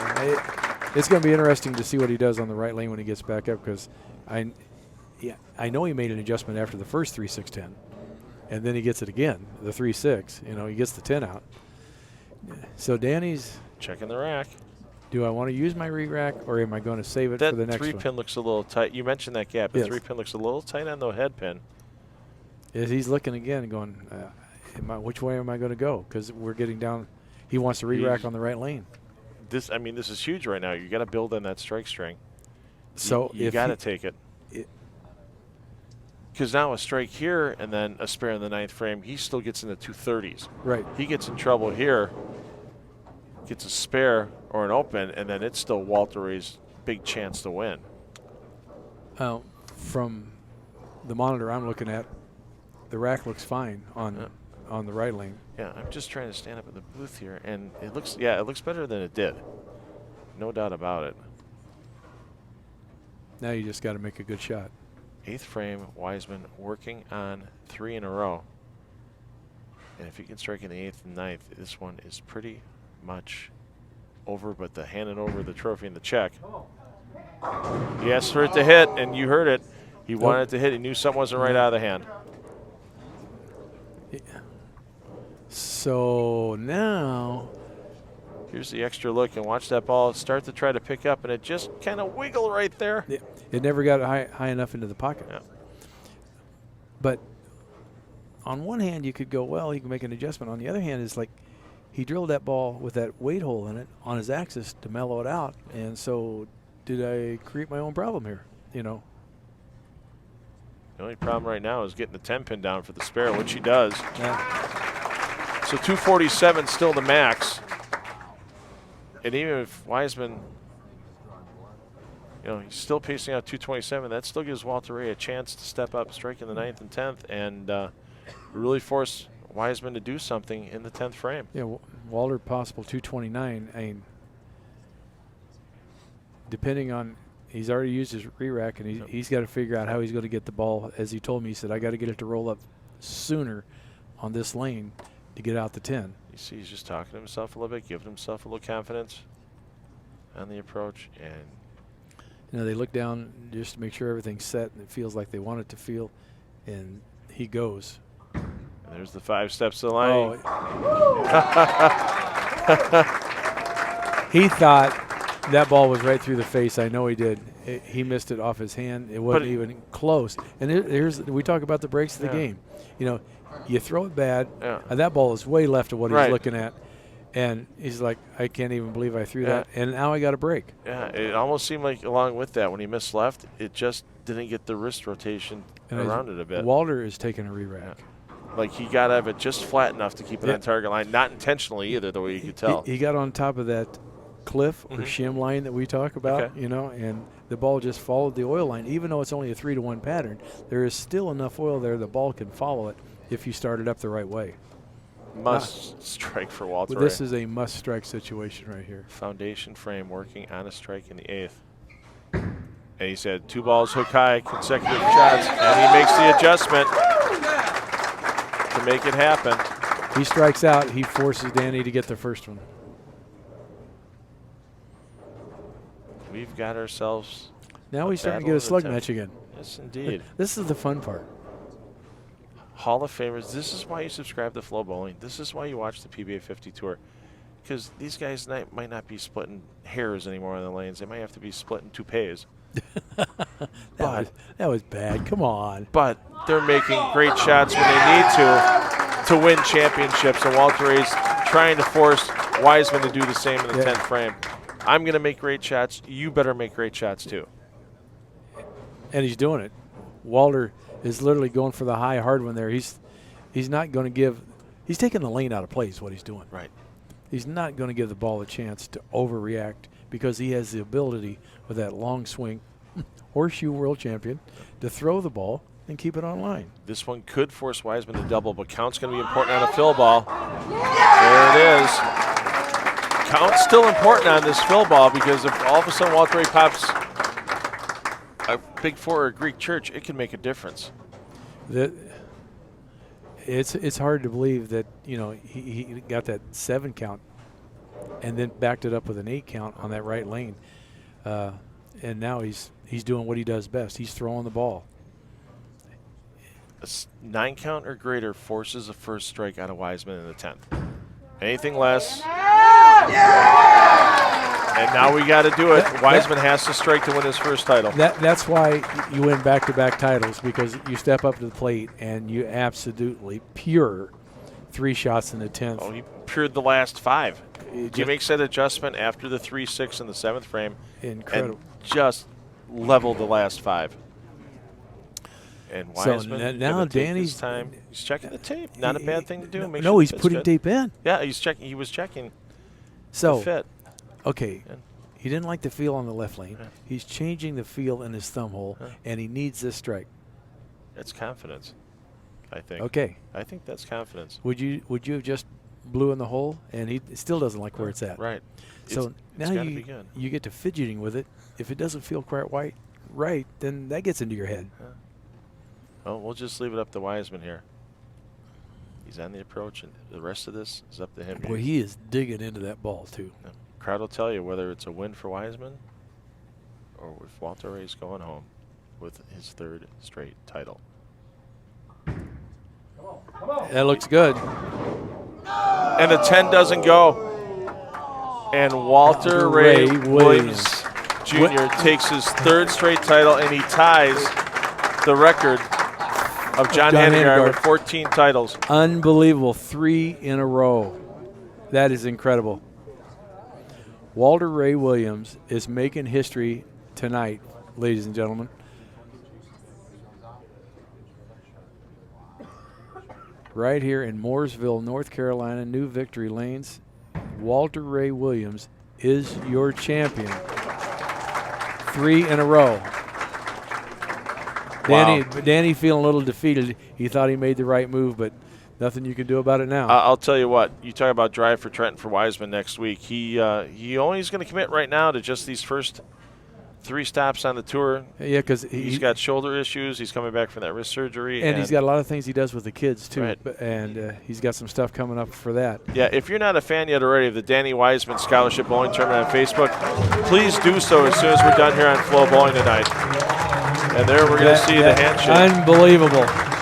Speaker 2: it's going to be interesting to see what he does on the right lane when he gets back up, because I know he made an adjustment after the first 3-6-10, and then he gets it again, the 3-6. You know, he gets the 10 out. So Danny's
Speaker 1: checking the rack.
Speaker 2: Do I want to use my re-rack, or am I going to save it for the next one?
Speaker 1: That 3-pin looks a little tight. You mentioned that gap. The 3-pin looks a little tight on the head pin.
Speaker 2: He's looking again and going, which way am I going to go? Because we're getting down. He wants to re-rack on the right lane.
Speaker 1: This is huge right now. You got to build on that strike string.
Speaker 2: So
Speaker 1: you got to take it. Because now a strike here and then a spare in the 9th frame, he still gets in the 230s.
Speaker 2: Right.
Speaker 1: He gets in trouble here, gets a spare or an open, and then it's still Walter Ray's big chance to win.
Speaker 2: From the monitor I'm looking at, the rack looks fine on the right lane.
Speaker 1: Yeah, I'm just trying to stand up in the booth here, and it looks better than it did. No doubt about it.
Speaker 2: Now you just got to make a good shot.
Speaker 1: 8th frame, Wiseman working on 3 in a row. And if he can strike in the 8th and 9th, this one is pretty much over, but the handing over the trophy and the check. He asked for it to hit, and you heard it. He wanted it to hit. He knew something wasn't right out of the hand.
Speaker 2: Yeah. So now,
Speaker 1: here's the extra look, and watch that ball start to try to pick up, and it just kind of wiggled right there.
Speaker 2: Yeah, it never got high enough into the pocket.
Speaker 1: Yeah.
Speaker 2: But on one hand, you could go, well, he can make an adjustment. On the other hand, it's like he drilled that ball with that weight hole in it on his axis to mellow it out. And so did I create my own problem here, you know?
Speaker 1: The only problem right now is getting the 10-pin down for the spare, which he does.
Speaker 2: Yeah.
Speaker 1: So 247 still the max. And even if Wiseman, you know, he's still pacing out 227, that still gives Walter Ray a chance to step up, strike in the 9th and 10th, and really force Wiseman to do something in the 10th frame.
Speaker 2: Yeah, Walter possible 229. I mean, depending on, he's already used his re-rack, and he's got to figure out how he's going to get the ball. As he told me, he said, I got to get it to roll up sooner on this lane to get out the 10.
Speaker 1: You see, he's just talking to himself a little bit, giving himself a little confidence on the approach. And
Speaker 2: they look down just to make sure everything's set and it feels like they want it to feel, and he goes.
Speaker 1: And there's the 5 steps to the line.
Speaker 2: He thought that ball was right through the face. I know he did. He missed it off his hand. It wasn't even close. And we talk about the breaks of the game. You throw it bad, and that ball is way left of what he's looking at. And he's like, I can't even believe I threw that. And now I got a break. Yeah,
Speaker 1: it almost seemed like along with that, when he missed left, it just didn't get the wrist rotation around it a bit.
Speaker 2: Walter is taking a re-rack.
Speaker 1: Like he got out of it just flat enough to keep it on target line. Not intentionally either, the way you could tell.
Speaker 2: He got on top of that cliff or shim line that we talk about, and the ball just followed the oil line. Even though it's only a 3-to-1 pattern, there is still enough oil there the ball can follow it if you start it up the right way.
Speaker 1: Must strike for Walter.
Speaker 2: This is a must strike situation right here.
Speaker 1: Foundation frame working on a strike in the 8th. And he said 2 balls hook high, consecutive shots, and he makes the adjustment to make it happen.
Speaker 2: He strikes out. He forces Danny to get the first one.
Speaker 1: We've got ourselves.
Speaker 2: Now he's starting to get a slug match again.
Speaker 1: Yes, indeed.
Speaker 2: This is the fun part.
Speaker 1: Hall of Famers. This is why you subscribe to FloBowling. This is why you watch the PBA50 Tour. Because these guys might not be splitting hairs anymore on the lanes. They might have to be splitting toupees.
Speaker 2: that was bad. Come on.
Speaker 1: But they're making great shots when they need to win championships. And Walter Ray's trying to force Wiseman to do the same in the 10th frame. I'm going to make great shots. You better make great shots too.
Speaker 2: And he's doing it. Walter is literally going for the high hard one there. He's not going to give – he's taking the lane out of play is what he's doing.
Speaker 1: Right.
Speaker 2: He's not going to give the ball a chance to overreact because he has the ability with that long swing, horseshoe world champion, to throw the ball and keep it on line.
Speaker 1: This one could force Wiseman to double, but count's going to be important on a fill ball. There it is. Count's still important on this fill ball because if all of a sudden Walter Ray pops a big 4 or a Greek church, it can make a difference.
Speaker 2: It's hard to believe that he got that 7 count and then backed it up with an 8 count on that right lane, and now he's doing what he does best. He's throwing the ball.
Speaker 1: A 9 count or greater forces a first strike out of Wiseman in the 10th. Anything less. And now we got to do it. Wiseman has to strike to win his first title.
Speaker 2: That's why you win back-to-back titles, because you step up to the plate and you absolutely pure 3 shots in the 10th.
Speaker 1: Oh, he pured the last 5. He makes that adjustment after the 3-6 in the 7th frame.
Speaker 2: Incredible.
Speaker 1: And just leveled the last 5. And Wiseman,
Speaker 2: so now Danny's
Speaker 1: time. He's checking the tape. Not a bad thing to do.
Speaker 2: No, he's putting tape in.
Speaker 1: Yeah, he's checking. He was checking.
Speaker 2: So
Speaker 1: the fit.
Speaker 2: Okay, he didn't like the feel on the left lane. He's changing the feel in his thumb hole, and he needs this strike.
Speaker 1: That's confidence, I think.
Speaker 2: Okay.
Speaker 1: I think that's confidence.
Speaker 2: Would you have just blew in the hole, and he still doesn't like where it's at?
Speaker 1: Right.
Speaker 2: So now you get to fidgeting with it. If it doesn't feel quite right, then that gets into your head.
Speaker 1: Well, we'll just leave it up to Wiseman here. He's on the approach, and the rest of this is up to him.
Speaker 2: Boy, he is digging into that ball, too.
Speaker 1: Yeah. Crowd will tell you whether it's a win for Wiseman or if Walter Ray's going home with his 3rd straight title.
Speaker 2: Come on. That looks good.
Speaker 1: And the 10 doesn't go. And Walter Ray Williams Jr. takes his 3rd straight title, and he ties the record of John Hanegard with 14 titles.
Speaker 2: Unbelievable. 3 in a row. That is incredible. Walter Ray Williams is making history tonight, ladies and gentlemen. Right here in Mooresville, North Carolina, New Victory Lanes, Walter Ray Williams is your champion. 3 in a row. Danny feeling a little defeated. He thought he made the right move, but nothing you can do about it now.
Speaker 1: I'll tell you what. You talk about drive for Trenton for Wiseman next week. He only is going to commit right now to just these first 3 stops on the tour.
Speaker 2: Yeah, because
Speaker 1: He's got shoulder issues. He's coming back from that wrist surgery.
Speaker 2: And he's got a lot of things he does with the kids, too.
Speaker 1: Right.
Speaker 2: And he's got some stuff coming up for that.
Speaker 1: Yeah, if you're not a fan yet already of the Danny Wiseman Scholarship Bowling Tournament on Facebook, please do so as soon as we're done here on Flow Bowling tonight. And there we're going to see the handshake.
Speaker 2: Unbelievable.